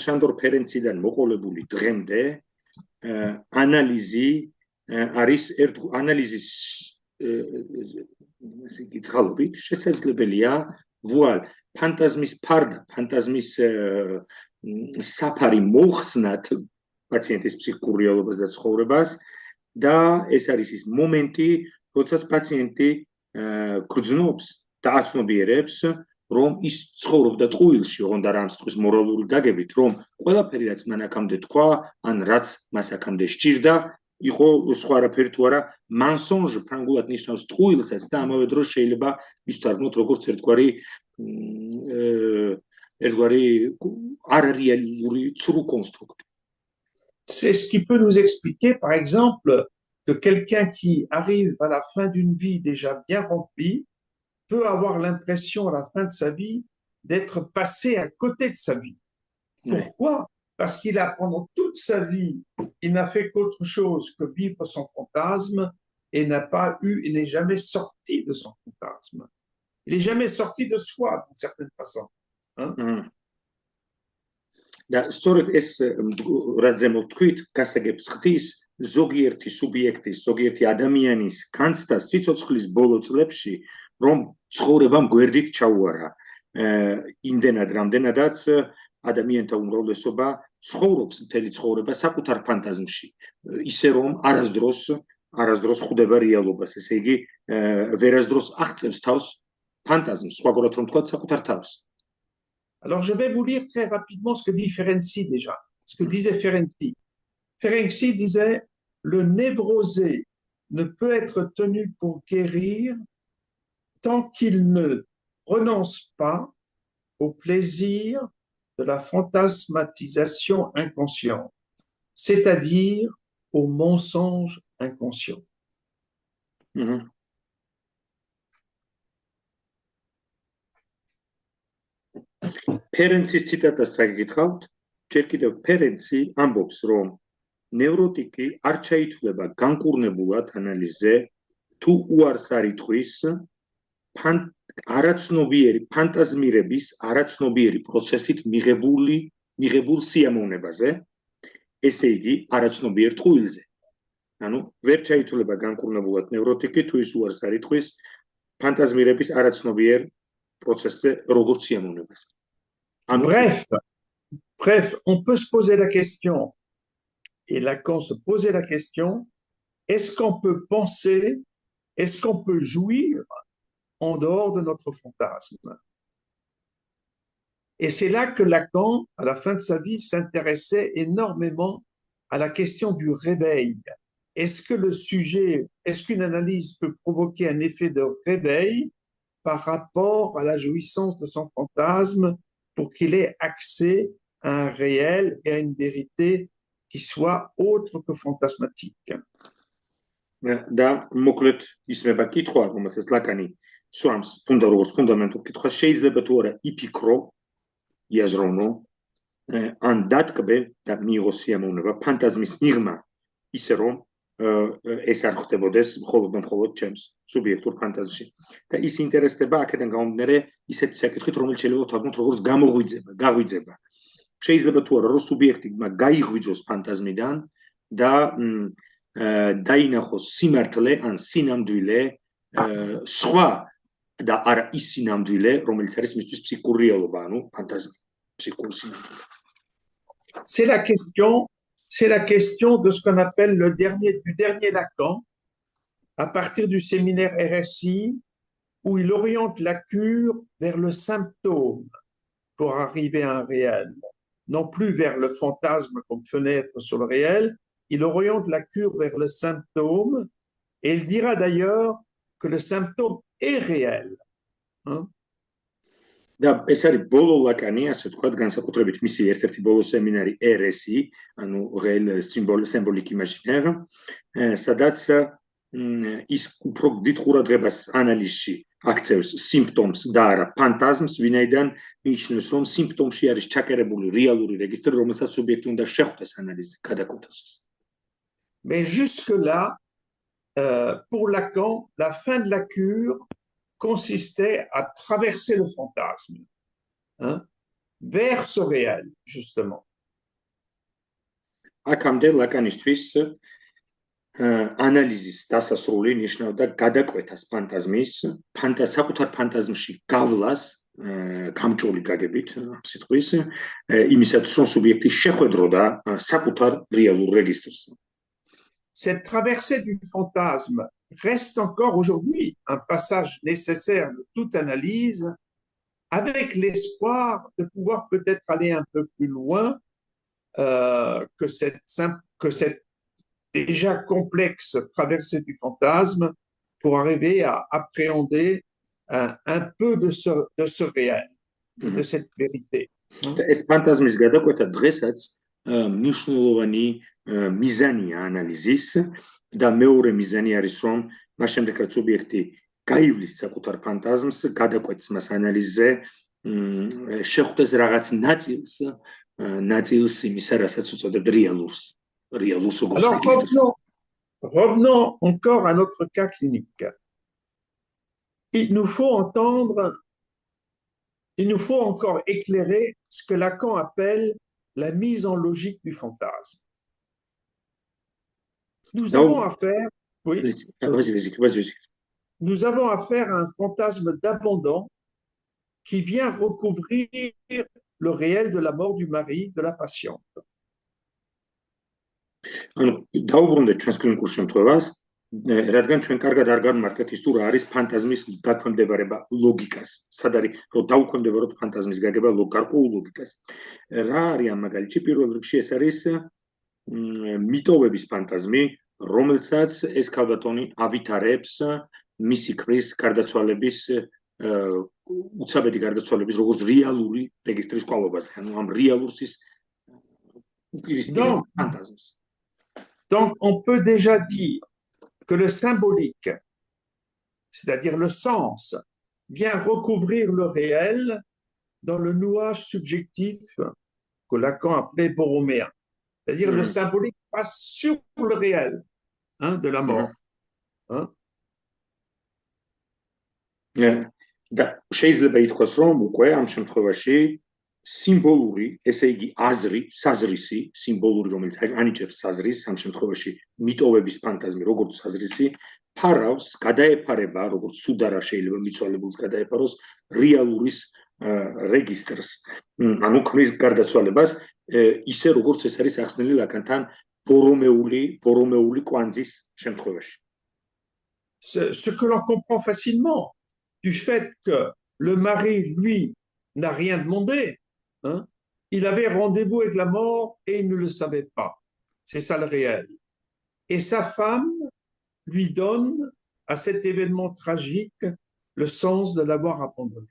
შანდორ ფერენციდან მოყოლებული დღემდე ანალიზი არის ანალიზის წყალობით შესაძლებელია ვუალ ფანტაზმის ფარდა ფანტაზმის საფარი მოხსნათ პაციენტის ფსიქიკურ რეალობას და ცხოვრებას და ეს არის ის მომენტი როდესაც პაციენტი გრძნობს და აცნობიერებს რომ ის ცხოვრობდა ტყუილში ოღონდ არა ამ სიტყვის მორალური დაგებით რომ ყველაფერი რაც მან აქამდე თქვა ან რაც მას აქამდე სჭირდა იყო სხვა არაფერი თუ არა მანსონჟ ფრანგულად ნიშნავს ტყუილსაც და ამავე დროს შეიძლება ვისთარგმნოთ როგორც ერთგვარი არარეალური ცრუ კონსტრუქტი. C'est ce qui peut nous expliquer, par exemple, que quelqu'un qui arrive à la fin d'une vie déjà bien remplie peut avoir l'impression à la fin de sa vie d'être passé à côté de sa vie. Pourquoi? parce qu'il a pendant toute sa vie, il n'a fait qu'autre chose que vivre son fantasme et il n'est jamais sorti de son fantasme. Il n'est jamais sorti de soi, d'une certaine façon. Hein? და სწორედ ეს რაც ზემოთ თქვით, გასაგებს ხდის ზოგიერთი სუბიექტის, ზოგიერთი ადამიანის განცდა სიცოცხლის ბოლო წლებში, რომ ცხოვრებამ გვერდით ჩაუარა. იმდენად, რამდენადაც ადამიანთა უმრავლესობა ცხოვრობს მთელი ცხოვრება საკუთარ ფანტაზმში, ისე რომ არასდროს ხვდება რეალობას, ესე იგი, ვერასდროს აღწევს თავს ფანტაზმს, სხვაგვარად რომ თქვა, საკუთარ თავს. Alors, je vais vous lire très rapidement ce que dit Ferenczi déjà, ce que disait Ferenczi. Ferenczi disait « Le névrosé ne peut être tenu pour guérir tant qu'il ne renonce pas au plaisir de la fantasmatisation inconsciente, c'est-à-dire au mensonge inconscient. » ფერენცის ციტატას წაგიკითხავთ, ჯერ კიდევ ფერენცი ამბობს, რომ ნევროტიკი არ ჩაითვლება განკურნებულად ანალიზზე, თუ უარს არ იტყვის ფანტაზმირების არაცნობიერი პროცესით მიღებულ სიამოვნებაზე, ესე იგი, არაცნობიერ ტყუილზე. ანუ ვერ ჩაითვლება განკურნებულად ნევროტიკი, თუ ის უარს არ იტყვის ფანტაზმირების არაცნობიერ პროცესზე როგორც სიამოვნებაზე. Bref, on peut se poser la question, et Lacan se posait la question, est-ce qu'on peut penser, est-ce qu'on peut jouir en dehors de notre fantasme? Et c'est là que Lacan, à la fin de sa vie, s'intéressait énormément à la question du réveil. Est-ce qu'une analyse peut provoquer un effet de réveil par rapport à la jouissance de son fantasme pour qu'il ait accès à un réel et à une vérité qui soit autre que fantasmatique. და მოკლედ ისმება კითხვა, რომელსაც ლაკანი სვამს, თუნდა როგორც ფუნდამენტურ კითხვას, შეიძლება თუ არა იფიქრო, იაზროვნო, ან დატკბე და მიიღოს სიამოვნება ფანტაზმის მიღმა, ისე რომ ეს არ ხდებოდეს მხოლოდ და მხოლოდ ჩემს სუბიექტურ ფანტაზმში. და ის ინტერესდება აქედან გამომდინარე ისეთი საკითხით, რომელიც შეიძლება ვთქვათ, როგორც გაღვიძება. შეიძლება თუ არა, რომ სუბიექტმა გაიღვიძოს ფანტაზმიდან და დაინახოს სიმართლე ან სინამდვილე სხვა და არა ის სინამდვილე, რომელიც არის მისთვის ფსიქიკური რეალობა, ანუ ფანტაზმი, ფსიქიკური სინამდვილე. C'est la question de ce qu'on appelle du dernier Lacan, à partir du séminaire RSI, où il oriente la cure vers le symptôme pour arriver à un réel, non plus vers le fantasme comme fenêtre sur le réel. Il oriente la cure vers le symptôme, et il dira d'ailleurs que le symptôme est réel. და ეს არის ბოლო ლაკანი, ასე ვთქვათ, განსაკუთრებით მისი ერთ-ერთი ბოლო სემინარი RSI, ანუ réel symbolique imaginaire, სადაც ის უფრო დიდ ყურადღებას ანალიზში აქცევს სიმპტომს და არა ფანტაზმს, ვინაიდან მიიჩნევს, რომ სიმპტომში არის ჩაკერებული რეალური რეგისტრი, რომელსაც სუბიექტი უნდა შეხვდეს ანალიზზე, გადაკვეთოს. Mais jusque-là, pour Lacan, la fin de la cure consistait à traverser le fantasme, vers ce réel, justement. აქამდე ლაკანისთვის ანალიზის დასასრული ნიშნავდა გადაკვეთას ფანტაზმის, საკუთარ ფანტაზმში გავლას, გამჭოლი გაგებით, სიტყვის, იმისათვის, რომ სუბიექტი შეხვედროდა საკუთარ რეალურ რეგისტრს. Cette traversée du fantasme reste encore aujourd'hui un passage nécessaire de toute analyse, avec l'espoir de pouvoir peut-être aller un peu plus loin que cette déjà complexe traversée du fantasme pour arriver à appréhender un peu de ce réel, de cette vérité. ეს ფანტაზმის გადაკვეთა დღესაც მნიშვნელოვანი მიზანია ანალიზის და მეორე მიზანი არის, რომ მას შემდეგ რაც სუბიექტი გაივლის საკუთარ ფანტაზმს, გადაკვეთს მას ანალიზზე, შეხვდეს რაღაც ნაწილს, ნაწილს იმისა, რასაც უწოდებთ რეალურს როგორც Alors რეგისტრს. revenons encore à notre cas clinique. Il nous faut encore éclairer ce que Lacan appelle la mise en logique du fantasme. Nous avons affaire, oui, nous avons affaire à un fantasme d'abandon qui vient recouvrir le réel de la mort du mari de la patiente. ანუ დაუბრუნდეთ ჩვენს კლინიკურ შემთხვევას, რადგან ჩვენ კარგად არ განმარტეთ ის თუ რა არის ფანტაზმის დაქვემდებარება ლოგიკას. სად არის რომ დაუქვემდებაროთ ფანტაზმის გაგება გარკვეულ ლოგიკას. რა არის ამ მაგალითში? პირველ რიგში ეს არის მიტოვების ფანტაზმი, რომელსაც ეს ქალბატონი ავითარებს მისი ქმრის გარდაცვალების უცაბედი გარდაცვალების როგორც რეალური რეგისტრის კვალობაზე. ანუ ამ რეალურსის უპირისპირდება ფანტაზმს. Donc, on peut déjà dire que le symbolique, c'est-à-dire le sens, vient recouvrir le réel dans le nouage subjectif que Lacan appelait borroméen. C'est-à-dire le symbolique passe sur le réel de la mort. და შეიძლება ითქვას, რომ უკვე ამ შემთხვევაში სიმბოლური, ესე იგი აზრი, საზრისი, სიმბოლური, რომელიც ანიჭებს საზრისს, ამ შემთხვევაში მიტოვების ფანტაზმი, როგორც საზრისი, ფარავს, გადაეფარება, როგორც სუდარა შეიძლება მიცვალებულს გადაეფაროს რეალურის რეგისტრს. ანუ ქმრის გარდაცვალებას, ისე როგორც ეს არის ახსნილი ლაკანთან ბორომეული კვანძის შემთხვევაში. Ce que l'on comprend facilement du fait que le mari, lui, n'a rien demandé, il avait rendez-vous avec la mort et il ne le savait pas. C'est ça le réel. Et sa femme lui donne à cet événement tragique le sens de l'avoir abandonné.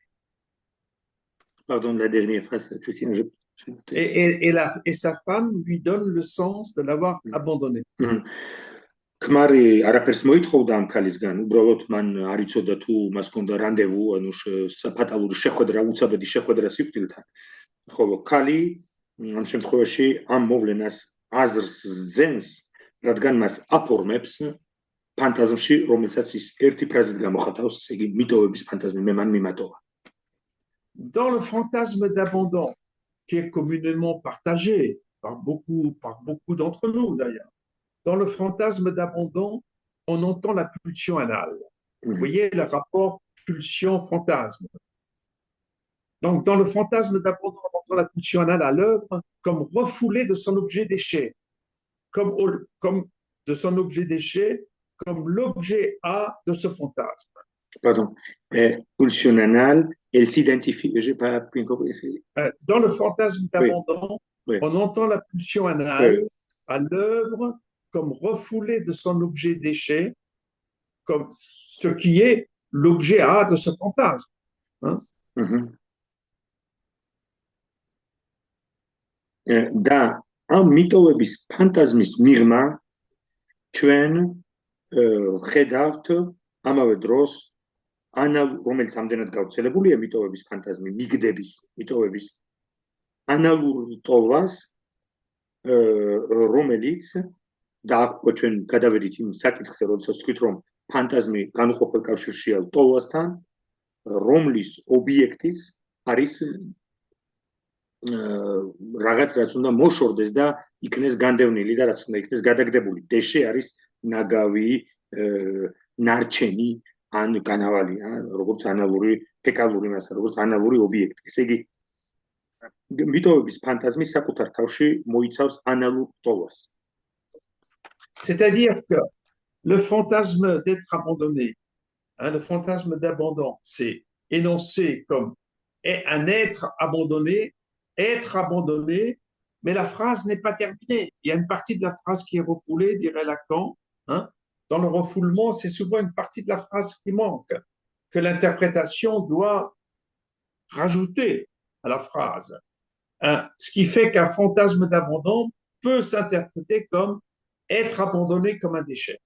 Pardon, la dernière phrase, Christine. Et sa femme lui donne le sens de l'avoir abandonné. ქმარი არაფერს მოითხოვდა ამ ქალისგან, უბრალოდ მან არ იცოდა თუ მას ჰქონდა რანდევუ, ანუ ფატალური შეხვედრა, უცაბედი შეხვედრა სიკვდილთან. ხოლო ქალი ამ შემთხვევაში ამ მოვლენას აზრს ძენს, რადგან მას აფორმებს ფანტაზმში, რომელსაც ის ერთი ფრაზით გამოხატავს, ესე იგი მიტოვების ფანტაზმი, მე მან მიმატოვა. Dans le fantasme d'abandon, qui est communément partagé par beaucoup d'entre nous d'ailleurs, dans le fantasme d'abandon, on entend la pulsion anale. Vous voyez le rapport pulsion-fantasme. Donc, dans le fantasme d'abandon, on entend la pulsion anale à l'œuvre comme refoulée de son objet déchet, comme l'objet A de ce fantasme. Pardon. Pulsion anale, elle s'identifie. J'ai pas bien compris. Dans le fantasme d'abandon, on entend la pulsion anale à l'œuvre comme refoulé de son objet déchet, comme ce qui est l'objet A de ce fantasme. და ამ მიტოვების ფანტაზმის მიღმა ჩვენ ხედავთ ამავე დროს რომელიც ამდენად გავრცელებულია მიტოვების ფანტაზმი, მიგდების, მიტოვების ანალურ ტოლვას, რომელიც და აქ ჩვენ გადავედით იმ საკითხზე, როდესაც თქვით, რომ ფანტაზმი განუყოფელ კავშირშია ტოლვასთან, რომლის ობიექტიც არის რაღაც რაც უნდა მოშორდეს და იქნეს განდევნილი და რაც უნდა იქნეს გადაგდებული. დეშე არის ნაგავი, ნარჩენი ან განავალი, როგორც ანალური, ფეკალური მასა, როგორც ანალური ობიექტი. ესე იგი მიტოვების ფანტაზმი საკუთარ თავში მოიცავს ანალურ ტოლვას. C'est-à-dire que le fantasme d'être abandonné, le fantasme d'abandon, c'est énoncé comme un être abandonné, mais la phrase n'est pas terminée. Il y a une partie de la phrase qui est refoulée, dirait Lacan. Dans le refoulement, c'est souvent une partie de la phrase qui manque, que l'interprétation doit rajouter à la phrase. Ce qui fait qu'un fantasme d'abandon peut s'interpréter comme être abandonné comme un déchet.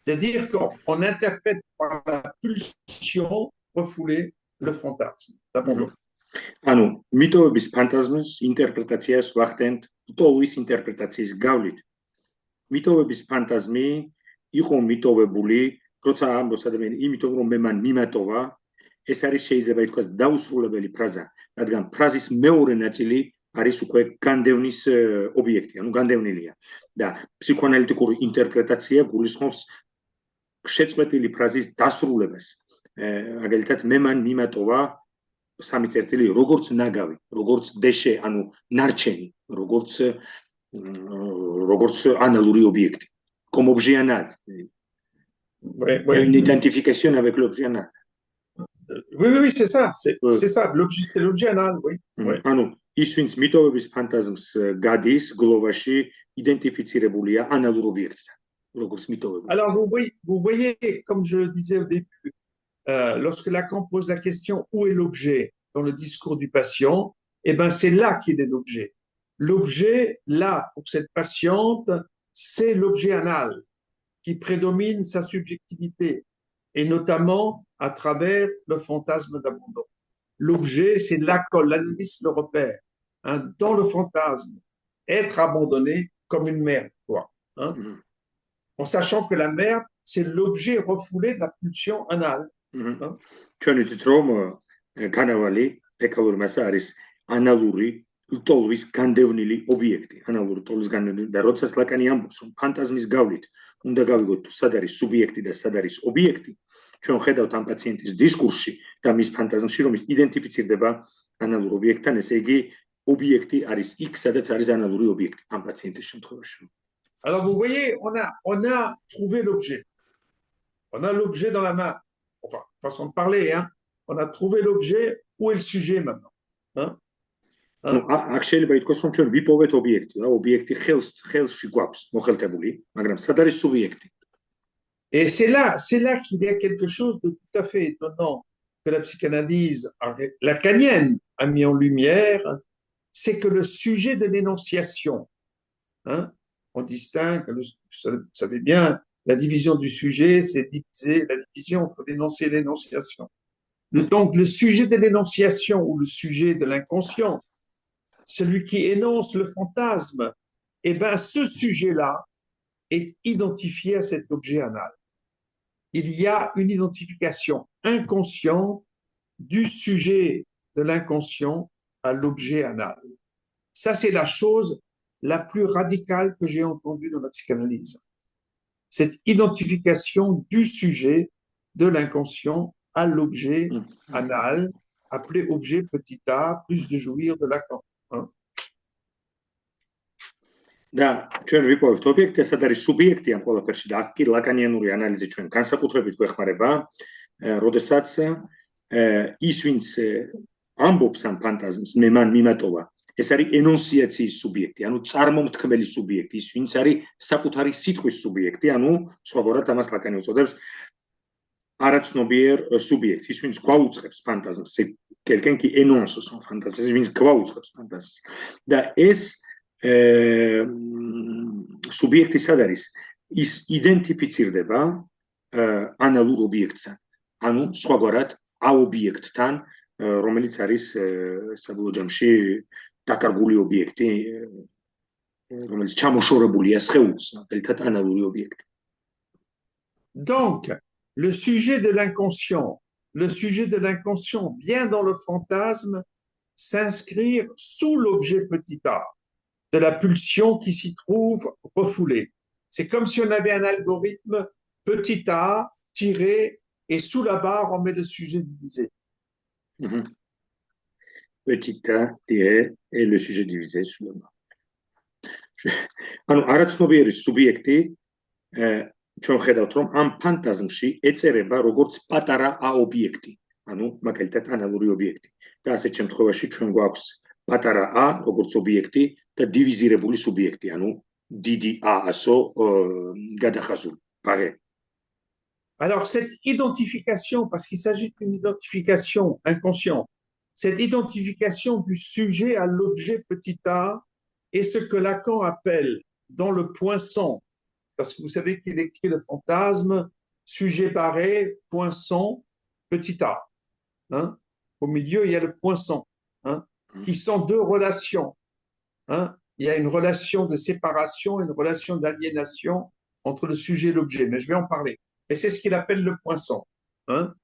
C'est-à-dire qu'on interprète par la pulsion refoulée le fantasme d'abandon. ანუ მიტოვების ფანტაზმის ინტერპრეტაციას ვახდენთ ტოლვის ინტერპრეტაციის გავლით. მიტოვების ფანტაზმი იყო მიტოვებული, როცა ამბობს ადამიანი იმიტომ რომ მე მან მიმატოვა, ეს არის შეიძლება ითქვას დაუსრულებელი ფრაზა, რადგან ფრაზის მეორე ნაწილი არის უკვე განდევნის ობიექტი, ანუ განდევნილია და ფსიქოანალიტიკური ინტერპრეტაცია გულისხმობს შეწყვეტილი ფრაზის დასრულებას. მაგალითად, მე მან მიმატოვა სამი წერტილი როგორც ნაგავი, როგორც დეშე, ანუ ნარჩენი, როგორც ანალური ობიექტი. Comme objet anal. Une identification avec l'objet anal. Oui, c'est ça. C'est ça. C'est l'objet anal, oui. ანუ ის ვინც მიტოვების ფანტაზმს გადის გლოვაში იდენტიფიცირებულია ანალურ ობიექტთან, როგორც მიტოვებული. Alors vous voyez, comme je le disais au début, lorsque Lacan pose la question où est l'objet dans le discours du patient, eh ben c'est là qu'il est l'objet. L'objet, là, pour cette patiente, c'est l'objet anal qui prédomine sa subjectivité, et notamment à travers le fantasme d'abandon. L'objet, c'est l'analyste le repère. Hein, dans le fantasme, être abandonné comme une merde, quoi. Hein, en sachant que la merde, c'est l'objet refoulé de la pulsion anale. ჩვენი თვით რომ განავალი ფექალური მასა არის ანალური ტოლვის განდევნილი ობიექტი, ანალური ტოლვის განდევნილი და როდესაც ლაკანი ამბობს რომ ფანტაზმის გავლით უნდა გავიგოთ თუ სად არის სუბიექტი და სად არის ობიექტი, ჩვენ ხედავთ ამ პაციენტის დისკურსში და მის ფანტაზმში რომ ის იდენტიფიცირდება ანალურ ობიექტთან, ესე იგი ობიექტი არის იქ, სადაც არის ანალური ობიექტი ამ პაციენტის შემთხვევაში. Alors vous voyez, on a trouvé l'objet. On a l'objet dans la main. Enfin, façon de parler, hein. On a trouvé l'objet, où est le sujet maintenant? Hein? აქ შეიძლება ითქვას, რომ ჩვენ ვიპოვეთ ობიექტი, რა, ობიექტი ხელში გვაქვს მოხელტებული, მაგრამ სად არის სუბიექტი? Et c'est là qu'il y a quelque chose de tout à fait étonnant que la psychanalyse lacanienne a mis en lumière, c'est que le sujet de l'énonciation, hein, on distingue, vous savez bien, la division du sujet, c'est diviser la division entre l'énoncé et l'énonciation. Donc le sujet de l'énonciation ou le sujet de l'inconscient, celui qui énonce le fantasme, eh ben ce sujet-là est identifié à cet objet anal. Il y a une identification inconsciente du sujet de l'inconscient à l'objet anal. Ça, c'est la chose la plus radicale que j'ai entendue dans la psychanalyse. Cette identification du sujet de l'inconscient à l'objet anal, appelé objet petit a, plus de jouir de Lacan. და ჩვენ ვიპოვებთ ობიექტი, სად არის სუბიექტი ამ ყველაფერში და აქ კი ლაკანიანური ანალიზი ჩვენ განსაკუთრებით გვეხმარება, როდესაც ის ვინც ამბობს ამ ფანტაზმს, მე მან მიმატოვა, ეს არის ენონსიაციის სუბიექტი, ანუ წარმომთქმელი სუბიექტი, ის ვინც არის საკუთარი სიტყვის სუბიექტი, ანუ სხვაგვარად ამას ლაკანი უწოდებს არაცნობიერ სუბიექტს, ის ვინც გვაუწყებს ფანტაზმს, quelqu'un qui énonce son fantasme, ის ვინც გვაუწყებს ფანტაზმს. და ეს სუბიექტი სად არის? ის იდენტიფიცირდება ანალურ ობიექტთან, ანუ სხვაგვარად აობიექტთან, რომელიც არის საბოლოო ჯამში დაკარგული ობიექტი, რომელიც ჩამოშორებულია სხეულს, მაგალითად ანალური ობიექტი. Donc, le sujet de l'inconscient vient dans le fantasme s'inscrire sous l'objet petit a, de la pulsion qui s'y trouve refoulée. C'est comme si on avait un algorithme petit a tiré et sous la barre on met le sujet divisé. Petit a tiré et le sujet divisé sous la barre. ანუ არაცნობიერი სუბიექტი ჩვენ ხედავთ რომ ამ ფანტაზმში ეწერება როგორც პატარა ა ობიექტი, ანუ მაგალითად ანალური ობიექტი. და ასეთ შემთხვევაში ჩვენ გვაქვს პატარა ა როგორც ობიექტი და დივიზირებული სუბიექტი, ანუ დიდი a ასო გადახაზული, pareil. Alors cette identification, parce qu'il s'agit d'une identification inconsciente, cette identification du sujet à l'objet petit a est ce que Lacan appelle dans le poinçon, parce que vous savez qu'il écrit le fantasme, sujet barré, poinçon, petit a. Hein? Au milieu, il y a le poinçon. hein, qui sont deux relations. Hein. Il y a une relation de séparation, une relation d'aliénation entre le sujet et l'objet, mais je vais en parler. Et c'est ce qu'il appelle le poinçon. Hein.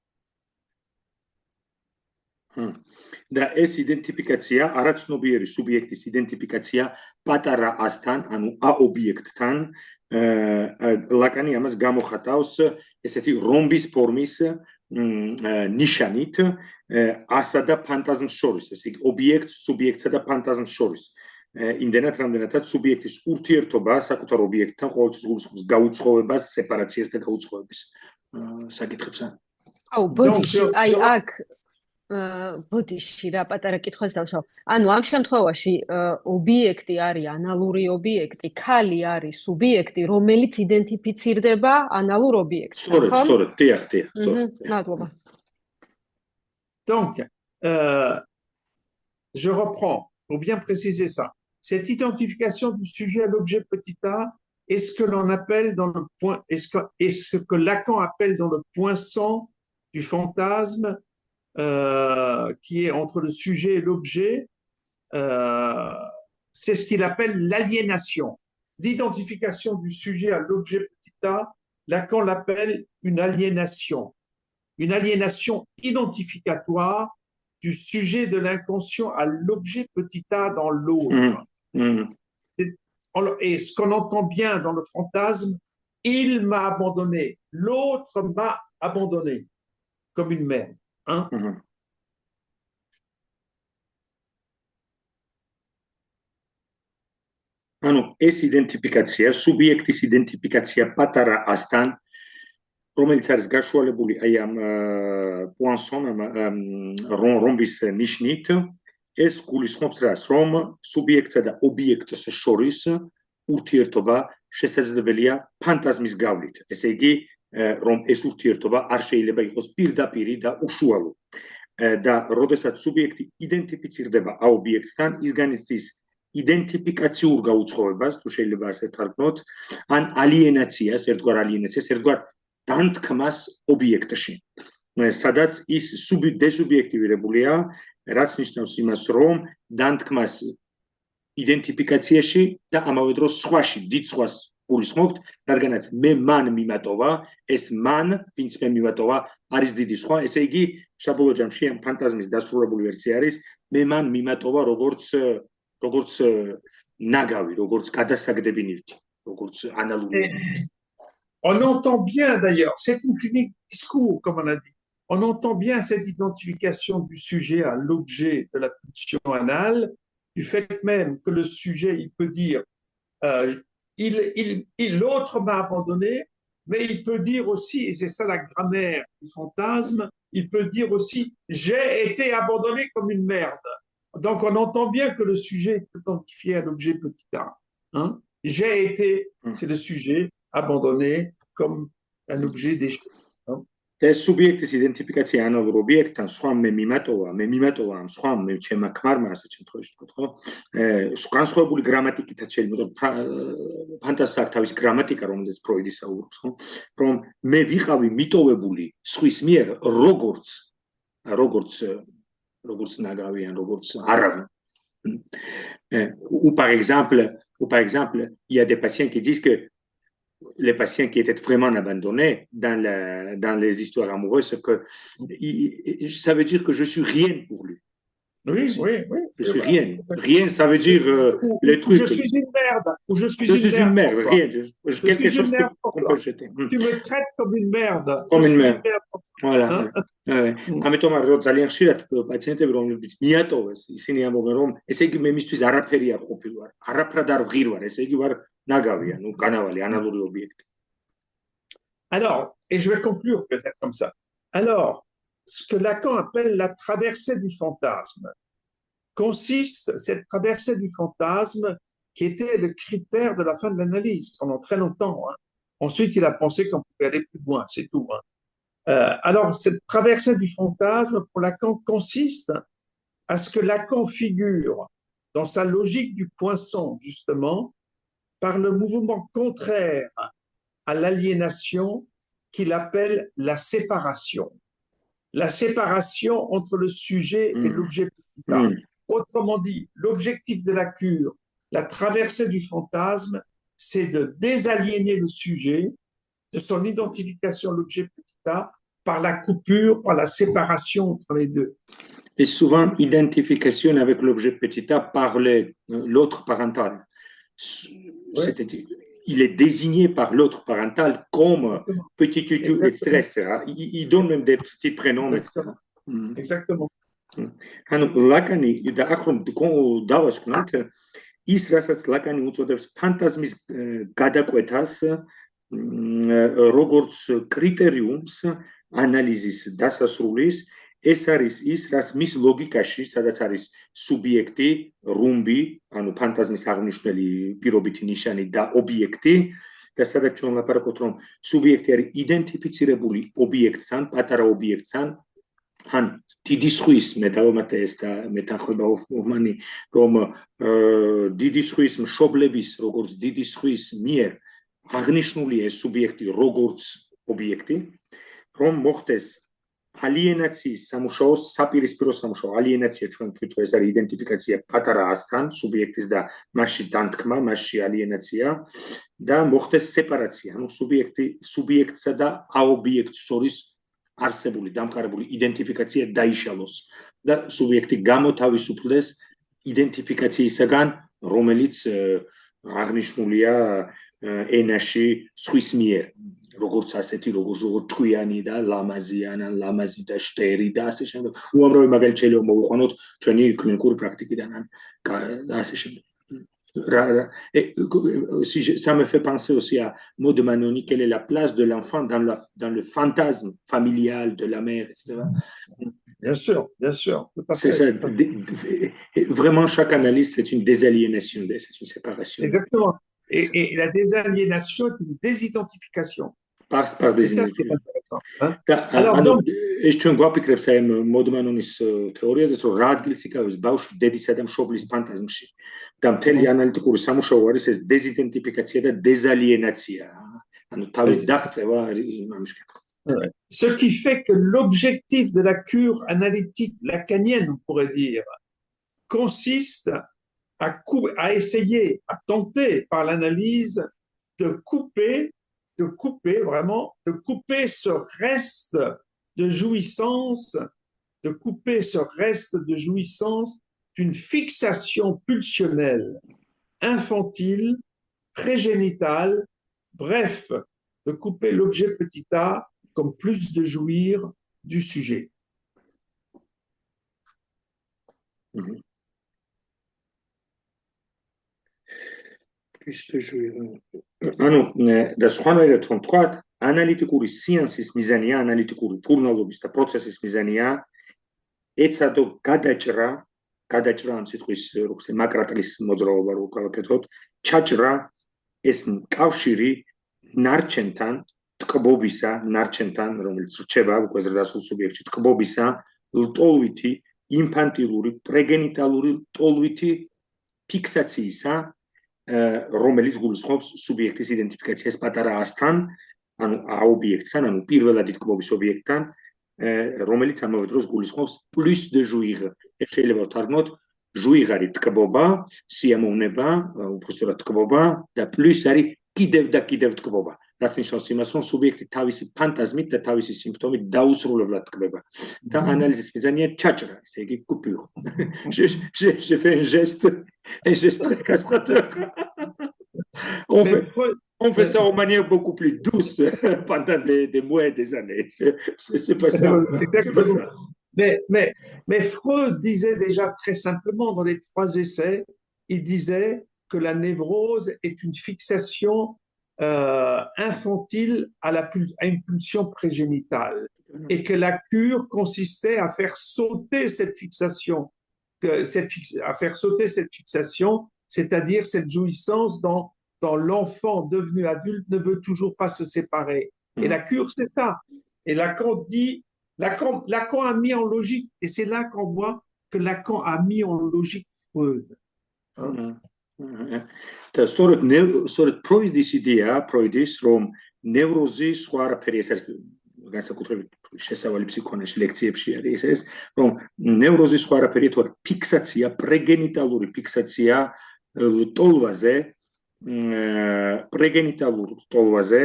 და ეს იდენტიფიკაცია არაცნობიერი სუბიექტის იდენტიფიკაცია პატარა ასთან, ანუ ა ობიექტთან, ლაკანი ამას გამოხატავს ესეთი რომბის ფორმის ნიშანით ასა და ფანტაზმს შორის, ესე იგი ობიექტს, სუბიექტსა და ფანტაზმს შორის. იმდენად, რამდენადაც სუბიექტის ურთიერთობა საკუთარ ობიექტთან ყოველთვის გულისხმობს გაუცხოვებას, სეპარაციას და გაუცხოვების საკითხებს. აუ, ბოდიში, აი აქ ბოდიში რა პატარა კითხვას დავსვავ. ანუ ამ შემთხვევაში ობიექტი არის ანალური ობიექტი, ქალი არის სუბიექტი, რომელიც იდენტიფიცირდება ანალურ ობიექტს. სწორედ, დიახ, სწორედ. მადლობა. Donc, je reprends pour bien préciser ça. Cette identification du sujet à l'objet petit a est ce que l'on appelle dans le point, est ce que Lacan appelle dans le poinçon du fantasme. Qui est entre le sujet et l'objet, c'est ce qu'il appelle l'aliénation. L'identification du sujet à l'objet petit a, Lacan l'appelle une aliénation identificatoire du sujet de l'inconscient à l'objet petit a dans l'autre. Et ce qu'on entend bien dans le fantasme, il m'a abandonné, l'autre m'a abandonné, comme une mère. Hein? ანუ ეს იდენტიფიკაცია, სუბიექტის იდენტიფიკაცია პატარა ასთან, რომელიც არის გაშუალებული აი ამ პუანსონ, რომბის ნიშნით, ეს გულისხმობს რას, რომ სუბიექტსა და ობიექტს შორის ურთიერთობა შესაძლებელია ფანტაზმის გავლით. ესე იგი, რომ ეს ურთიერთობა არ შეიძლება იყოს პირდაპირი და უშუალო. და როდესაც სუბიექტი იდენტიფიცირდება აობიექტთან, ის განიცდის იდენტიფიკაციურ გაუცხოვებას, თუ შეიძლება ასე თარგმნოთ, ან ალიენაციას, ერთგვარ დანთქმას ობიექტში. სადაც ის დესუბიექტივირებულია, რაც ნიშნავს იმას, რომ დანთქმას იდენტიფიკაციაში და ამავე დროს სხვაში, დიდ სხვას გულისხმობთ, რადგანაც მე მან მიმატოვა, ეს მან, ვინც მე მიმატოვა, არის დიდი სხვა, ესე იგი, საბოლოო ჯამში ამ ფანტაზმის დასრულებული ვერსია არის, მე მან მიმატოვა როგორც ნაგავი, როგორც გადასაგდები ნივთი, როგორც ანალური. On entend bien d'ailleurs, c'est une clinique discours, comme on a dit, on entend bien cette identification du sujet à l'objet de la pulsion anale, du fait même que le sujet, il peut dire l'autre m'a abandonné, mais il peut dire aussi, et c'est ça la grammaire du fantasme, il peut dire aussi j'ai été abandonné comme une merde. Donc on entend bien que le sujet est identifié à l'objet petit a. Hein? J'ai été, c'est le sujet abandonné comme un objet déchet. ეს სუბიექტის იდენტიფიკაცია ანალურ ობიექტთან, სხვა მე მიმატოვა ამ სხვა მე ჩემმა ქმარმა, ასე შემთხვევაში ვთქვათ, ხო? განსხვავებული გრამატიკითაც შეიძლება, ფანტაზმს აქვს თავის გრამატიკა, რომელზეც ფროიდი საუბრობს, ხო? რომ მე ვიყავი მიტოვებული სხვის მიერ, როგორც ნაგავი ან როგორც არავინ. Ou par exemple, il y a des patients qui disent que les patients qui étaient vraiment abandonnés dans les histoires amoureuses, que ça veut dire que je suis rien pour lui. Oui. Je suis rien. Rien, ça veut dire les trucs. Je suis une merde. Ou je suis une merde. Rien. Quelque chose qu'on peut jeter. Tu me traites comme une merde. Comme une merde. Voilà. ამიტომ რომ ძალიან ხშირად პაციენტები რომლებიც მიატოვეს, ისინი ამბობენ რომ ესე იგი მე მისთვის არაფერი არ ყოფილი ვარ, არაფრად არ ვღირ ვარ, ესე იგი ვარ ნაგავი, ანუ განავალი, ანალური ობიექტი. Alors, et je vais conclure peut-être comme ça. Alors, ce que Lacan appelle la traversée du fantasme consiste, cette traversée du fantasme qui était le critère de la fin de l'analyse pendant très longtemps. Hein. Ensuite, il a pensé qu'on pouvait aller plus loin, c'est tout. Hein. Alors, cette traversée du fantasme pour Lacan consiste à ce que Lacan figure dans sa logique du poinçon, justement, par le mouvement contraire à l'aliénation qu'il appelle la séparation. La séparation entre le sujet et l'objet petit petita. Autrement dit, l'objectif de la cure, la traversée du fantasme, c'est de désaliéner le sujet de son identification à l'objet petita par la coupure, par la séparation entre les deux. Et souvent, identification avec l'objet petita par l'autre parental. C'est-à-dire, il est désigné par l'autre parental comme petit tutu, etc. Il donne même des petits prénoms, etc. Exactement. ლაკანი და აქ რომ დავასკვნათ ის რასაც ლაკანი უწოდებს ფანტაზმის გადაკვეთას როგორც კრიტერიუმს ანალიზის დასასრულის ეს არის ის რაც მის ლოგიკაში სადაც არის სუბიექტი რუმბი ანუ ფანტაზმის აღნიშნული პირობითი ნიშანი და ობიექტი და სადაც ჩვენ ლაპარაკობთ რომ სუბიექტი არის იდენტიფიცირებული ობიექტთან პატარა ობიექტთან ან დიდი სხვის მე დავამატე ეს და მეთანხმება ჰოფმანი რომ დიდი სხვის მშობლების როგორც დიდი სხვის მიერ აღნიშნულია ეს სუბიექტი როგორც ობიექტი რომ მოხდეს alienაციის სამუშაო საპირისპირო სამუშაო alienაცია ჩვენ თვითონ ეს არის იდენტიფიკაცია პატარა ასთან სუბიექტის და მასში დანთქმა მასში alienაცია და მოხდეს სეპარაცია ანუ სუბიექტსა და აობიექტს შორის არსებული დამყარებული იდენტიფიკაცია დაიშალოს და სუბიექტი გამოთავისუფლდეს იდენტიფიკაციისაგან რომელიც აღნიშნულია ენაში სხვის მიერ როგორც ასეთი როგორც ჭკვიანი და ლამაზიან ან ლამაზი და შტერი და ასე შემდეგ უამრავი მაგალითი შეიძლება მოვიყვანოთ ჩვენი კლინიკური პრაქტიკიდან ან ასე შემდეგ ça me fait penser aussi à Maud Manoni, quelle est la place de l'enfant dans le fantasme familial de la mère, etc. Bien sûr, bien sûr. C'est ça. Vraiment, chaque analyse, c'est une désaliénation, c'est une séparation. Exactement. Et la désaliénation est une désidentification. Par c'est ça qui est intéressant. Hein? Alors, donc... ეს ჩვენ გვაფიქრებს აი მოდ მანონის თეორიაზეც რომ რა ადგილს იკავებს ბავშვი დედისა და მშობლის ფანტაზმში და მთელი ანალიტიკური სამუშაო არის ეს დეზიდენტიფიკაცია და დეზალიენაცია ანუ თავის დაღწევა ამის Ce qui fait que l'objectif de la cure analytique lacanienne, on pourrait dire, consiste à essayer, à tenter par l'analyse de couper ce reste de jouissance, d'une fixation pulsionnelle, infantile, prégénitale, bref, de couper l'objet petit a comme plus de jouir du sujet. Plus de jouir. ანუ და სხვანაირად რომ თქვათ ანალიტიკური სეანსის მიზანია, ანალიტიკური მკურნალობის და პროცესის მიზანია ეცადო გადაჭრა ამ სიტყვის როგორც მაკრატლის მოძრაობა რო გავაკეთოთ, ჩაჭრა ეს კავშირი ნარჩენთან, ტკბობისა, ნარჩენთან, რომელიც რჩება უკვე ზრდასრულ სუბიექტში, ტკბობისა, ლტოლვითი, ინფანტილური, პრეგენიტალური ლტოლვითი ფიქსაციისა, რომელიც გულისხმობს სუბიექტის იდენტიფიკაციას პატარა ასთან, ანუ აობიექტთან, ანუ პირველადი ტკბობის ობიექტთან, რომელიც ამავე დროს გულისხმობს plus de jouir. ეს შეიძლება ვთარგმნოთ jouir არის ტკბობა, სიამოვნება, უბრალოდ ტკბობა და plus არის კიდევ და კიდევ ტკბობა. რაც ნიშნავს იმას, რომ სუბიექტი თავისი ფანტაზმით და თავისი სიმპტომით დაუსრულებლად ტკბება. და ანალიზის მიზანია ჩაჭრა, ესე იგი coupure. J'ai fait un geste très castrateur. On fait ça de manière beaucoup plus douce pendant des mois et des années. C'est pas ça. Exactement. Mais Freud disait déjà très simplement dans les 3 essais, il disait que la névrose est une fixation infantile à une pulsion prégénitale et que la cure consistait à faire sauter cette fixation, c'est-à-dire cette jouissance dans l'enfant devenu adulte ne veut toujours pas se séparer. Et la cure, c'est ça. Et Lacan a mis en logique, et c'est là qu'on voit que Lacan a mis en logique Freud. და სწორედ ფროიდის იდეა, რომ ნევროზი სხვა არაფერი ეს არის განსაკუთრებით შესავალი ფსიქონაში ლექციებში არის ეს, რომ ნევროზის სხვა არაფერი თუ ფიქსაცია, პრეგენიტალური ფიქსაცია ტოლვაზე, პრეგენიტალურ ტოლვაზე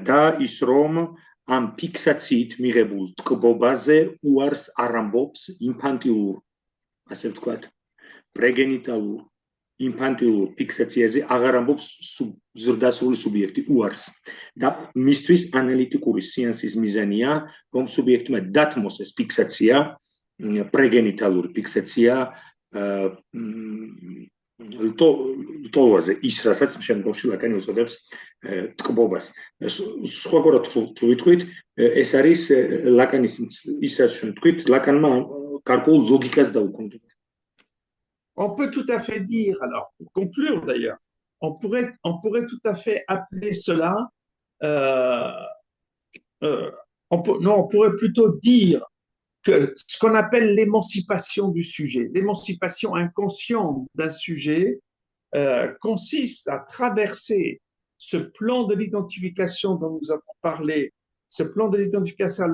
და ის რომ ამ ფიქსაციით მიღებულ ტკბობაზე უარს არ ამბობს ინფანტილურ, ასე ვთქვათ, პრეგენიტალურ ინფანტილურ ფიქსაციაზე აღარ ამბობს ზრდასრული სუბიექტი უარს და მისთვის ანალიტიკური სეანსის მიზანია რომ სუბიექტმა დათმოს ეს ფიქსაცია პრეგენიტალური ფიქსაცია ტოლვაზე ის რასაც შემდგომში ლაკანი უწოდებს ტკბობას სხვაგვარად თუ ვიტყვით ეს არის ლაკანის ის რაც ჩვენ ვთქვით ლაკანმა გარკვეულ ლოგიკას დაუქვემდებარა. On peut tout à fait dire, alors, pour conclure d'ailleurs, on pourrait tout à fait appeler cela, on pourrait plutôt dire que ce qu'on appelle l'émancipation du sujet, l'émancipation inconsciente d'un sujet consiste à traverser ce plan de l'identification dont nous avons parlé, ce plan de l'identification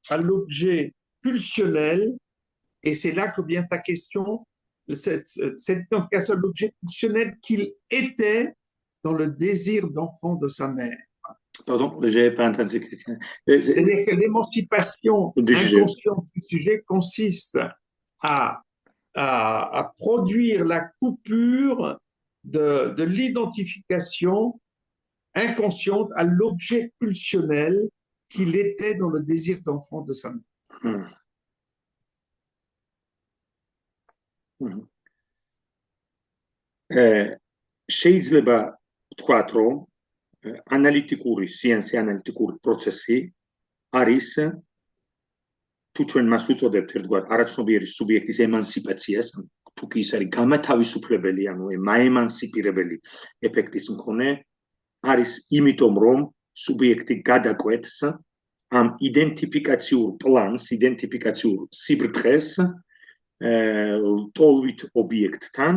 à l'objet pulsionnel, et c'est là que vient ta question, cette identification de l'objet pulsionnel qu'il était dans le désir d'enfant de sa mère. Pardon, je n'avais pas entendu, Christian. C'est-à-dire que l'émancipation inconsciente du sujet consiste à produire la coupure de l'identification inconsciente à l'objet pulsionnel qu'il était dans le désir d'enfant de sa mère. შეიძლება ვთქვათ, რომ ანალიტიკური სეანსი, ანალიტიკური პროცესი არის თუ ჩვენ მას უწოდებთ ერთგვარ არაცნობიერი სუბიექტის ემანსიპაციას, თუ კი ის არის გამათავისუფლებელი, ანუ მაემანსიპირებელი ეფექტის მქონე, არის იმიტომ, რომ სუბიექტი გადაკვეთს ამ იდენტიფიკაციურ პლანს, იდენტიფიკაციურ სიბრტყეს ლტოლვით ობიექტთან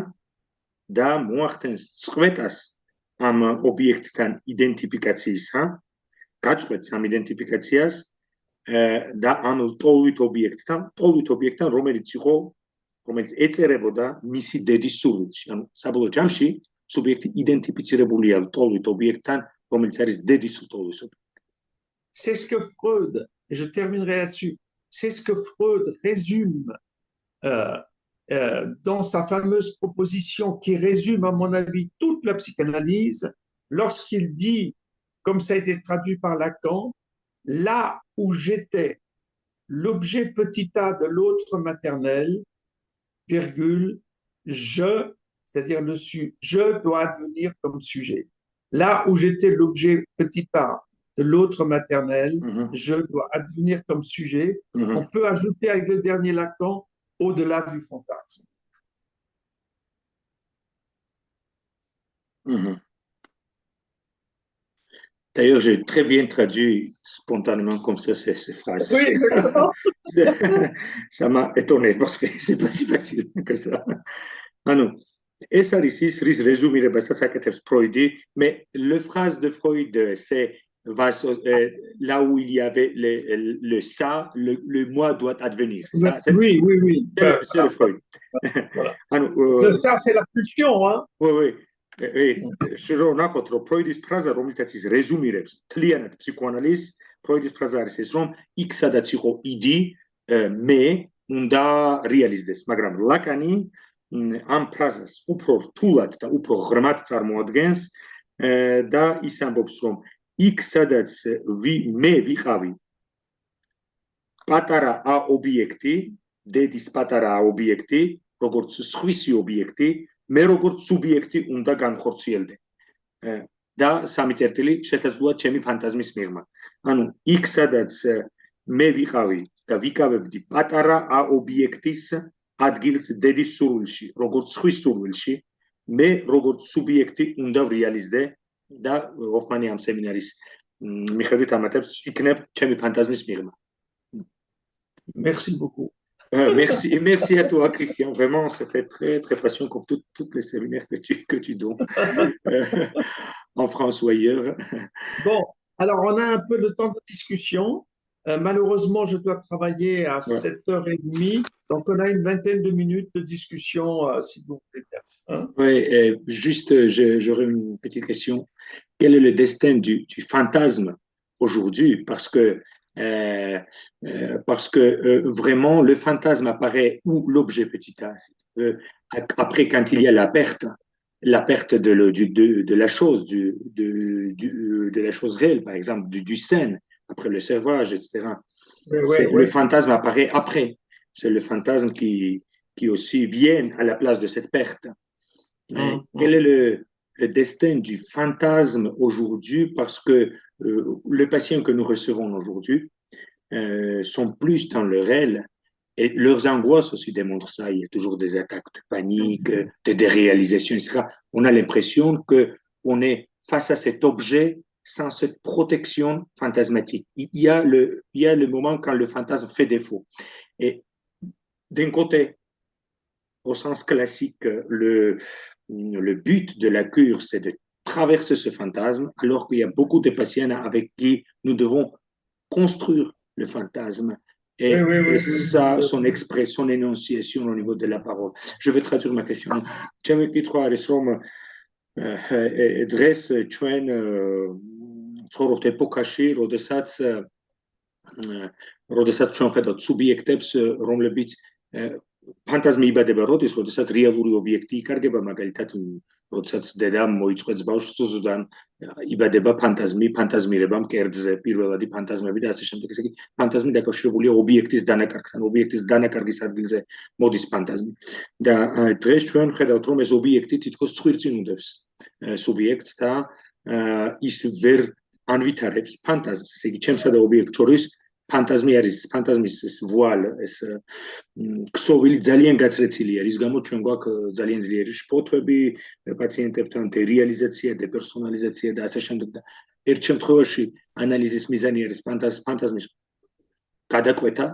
და მოახდენს წყვეტას ამ ობიექტთან იდენტიფიკაციისა, გაწყვეტს ამ იდენტიფიკაციას და ამ ლტოლვით ობიექტთან, რომელიც ეწერებოდა მისი დედის სურვილში. ანუ საბოლოო ჯამში სუბიექტი იდენტიფიცირებულია ლტოლვით ობიექტთან, რომელიც არის დედის ლტოლვის ობიექტი. C'est ce que Freud, et je terminerai là-dessus, c'est ce que Freud résume dans sa fameuse proposition qui résume, à mon avis, toute la psychanalyse, lorsqu'il dit, comme ça a été traduit par Lacan, là où j'étais l'objet petit a de l'autre maternel, virgule, c'est-à-dire je dois advenir comme sujet. Là où j'étais l'objet petit a de l'autre maternel, je dois advenir comme sujet. On peut ajouter avec le dernier Lacan, au-delà du fantasme. D'ailleurs, j'ai très bien traduit spontanément comme ça ces phrases. Oui, exactement. Ça m'a étonné parce que c'est pas si facile que ça. Ah non. ეს არის ის რის რეზუმირებასაც აკეთებს ფროიდი, mais le phrase de Freud c'est là où il y avait le ça, le moi doit advenir. Ça, oui. C'est le Freud. Ça, c'est la pulsion, hein? Oui. Შეიძლება ვნახოთ, რომ ფროიდის ფრაზა, რომელთაც ის რეზუმირებს მთლიანად ფსიქოანალიზს, ფროიდის ფრაზა არის ეს, რომ იქ სადაც იყო იდი, მე უნდა რეალიზდეს, მაგრამ ლაკანი ამ ფრაზას უფრო რთულად და უფრო ღრმად წარმოადგენს და ის ამბობს, რომ იქ სადაც მე ვიყავი პატარა ა ობიექტი, დედის პატარა ა ობიექტი, როგორც სხვისი ობიექტი, მე როგორც სუბიექტი უნდა განხორციელდე. და სამი წერტილი შესაძლოა ჩემი ფანტაზმის მიღმა. ანუ იქ სადაც მე ვიყავი და ვიკავებდი პატარა ა ობიექტის ადგილს დედის სურვილში, როგორც სხვის სურვილში, მე როგორც სუბიექტი უნდა რეალიზდე და ჰოფმანი ამ სემინარის მიხედვით ამატებს იქნებ ჩემი ფანტაზმის მიღმა. Merci beaucoup. Merci à toi, Christian. Vraiment, c'était très, très passionnant comme toutes les séminaires que tu donnes en France ou ailleurs. Bon, alors on a un peu de temps de discussion. Malheureusement, je dois travailler à 7h30, donc on a une vingtaine de minutes de discussion, s'il vous plaît. Hein? Oui, juste, j'aurais une petite question. Quel est le destin du fantasme aujourd'hui? Parce que vraiment, le fantasme apparaît où l'objet petit a. Après, quand il y a la perte de la chose, de la chose réelle, par exemple, du scène, après le servage, etc. Le fantasme apparaît après. C'est le fantasme qui aussi vient à la place de cette perte. Quel est le destin du fantasme aujourd'hui? Parce que les patients que nous recevons aujourd'hui sont plus dans le réel. Et leurs angoisses aussi démontrent ça. Il y a toujours des attaques de panique, de déréalisation, etc. On a l'impression qu'on est face à cet objet sans cette protection fantasmatique. Il y a le moment quand le fantasme fait défaut. Et d'un côté, au sens classique, le but de la cure, c'est de traverser ce fantasme, alors qu'il y a beaucoup de patients avec qui nous devons construire le fantasme. Et ça, son expression, son énonciation au niveau de la parole. Je vais traduire ma question. Ჩემი კითხვა არის, რომ დღეს ჩვენ ცხოვრობთ ეპოქაში, როდესაც ჩვენ ხედავთ სუბიექტებს, რომლებიც ფანტაზმი იბადება როდესაც რეალური ობიექტი იკარგება, მაგალითად, როდესაც დედამ მოიწყვეტს ბავშვს ზუსტად იბადება ფანტაზმირება მკერდზე, პირველადი ფანტაზმები და ასე შემდეგ. ესე იგი, ფანტაზმი დაკავშირებულია ობიექტის დანაკარგთან, ობიექტის დანაკარგის ადგილზე მოდის ფანტაზმი. და დღეს ჩვენ ხედავთ, რომ ეს ობიექტი თითქოს ცხვირწინუდებს სუბიექტს და ის ვერ ანვითარებს ფანტაზმს. ესე იგი, ჩემსა და ობიექტს შორის ფანტაზმის ვუალ, ეს ქსოვილი ძალიან გაცრეცილია, რის გამო ჩვენ გვაქვს ძალიან ძლიერი შფოთვები პაციენტებთან, დერეალიზაცია, დეპერსონალიზაცია და ასე შემდეგ. და ერთ შემთხვევაში ანალიზის მიზანი არის ფანტაზმის გადაკვეთა,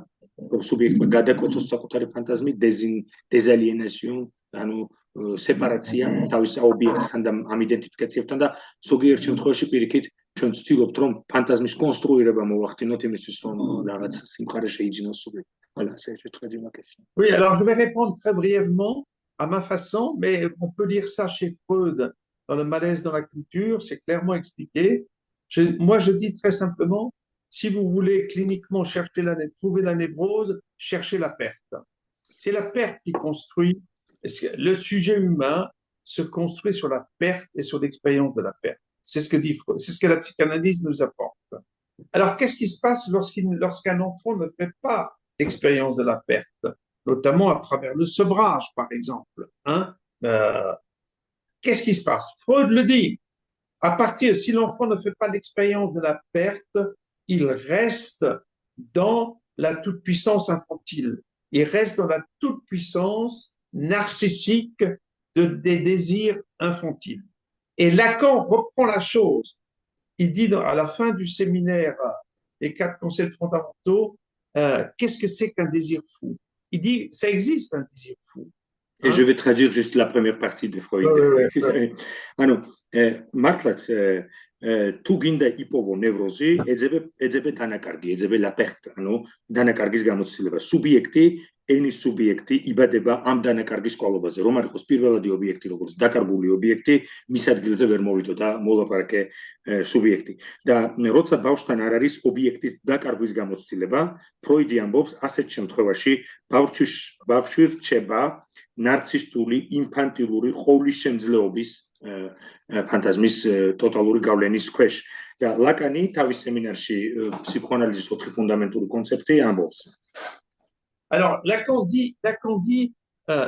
რომ სუბიექტმა გადაკვეთოს საკუთარი ფანტაზმი, დეზალიენაცია, ანუ სეპარაცია თავის ობიექტთან და ამ იდენტიფიკაციებთან და ზოგიერთ შემთხვევაში პირიქით ჩვენ ვცდილობთ, რომ ფანტაზმის კონსტრუირება მოვახდინოთ იმისთვის, რომ რაღაც სიმხარე შეიძინოს სუბიექტს. Voilà, c'est très ma question. Oui, alors je vais répondre très brièvement à ma façon, mais on peut lire ça chez Freud dans le malaise dans la culture, c'est clairement expliqué. Moi, je dis très simplement, si vous voulez cliniquement trouver la névrose, cherchez la perte. C'est la perte qui construit. Le sujet humain se construit sur la perte et sur l'expérience de la perte. C'est ce que dit Freud, c'est ce que la psychanalyse nous apporte. Alors, qu'est-ce qui se passe lorsqu'un enfant ne fait pas l'expérience de la perte, notamment à travers le sevrage, par exemple, hein? Qu'est-ce qui se passe? Freud le dit. Si l'enfant ne fait pas l'expérience de la perte, il reste dans la toute-puissance infantile. Il reste dans la toute-puissance narcissique des désirs infantiles. Et Lacan reprend la chose. Il dit à la fin du séminaire, les 4 concepts fondamentaux, qu'est-ce que c'est qu'un désir fou? Il dit, ça existe un désir fou. Et je vais traduire juste la première partie de Freud. ანუ მართლაც თუ გინდა იპოვო ნევროზი, ეძებე დანაკარგი, ეძებე ლაპერტ, ანუ დანაკარგის გამოცდილება. სუბიექტი, ენის სუბიექტი იბადება ამ დანაკარგის კვალობაზე, რომ არ იყოს პირველადი ობიექტი, როგორც დაკარგული ობიექტი, მის ადგილზე ვერ მოვიდო და მოლაპარაკე სუბიექტი. და როცა ბავშვთან არ არის ობიექტის დაკარგვის გამოცდილება, ფროიდი ამბობს, ასეთ შემთხვევაში ბავშვი რჩება ნარცისტული, ინფანტილური ხოვლისშემძლეობის ფანტაზმის ტოტალური გავლენის ქვეშ. და ლაკანი თავის სემინარში ფსიქოანალიზის 4 ფუნდამენტური კონცეფტი ამბობს. Alors, Lacan dit,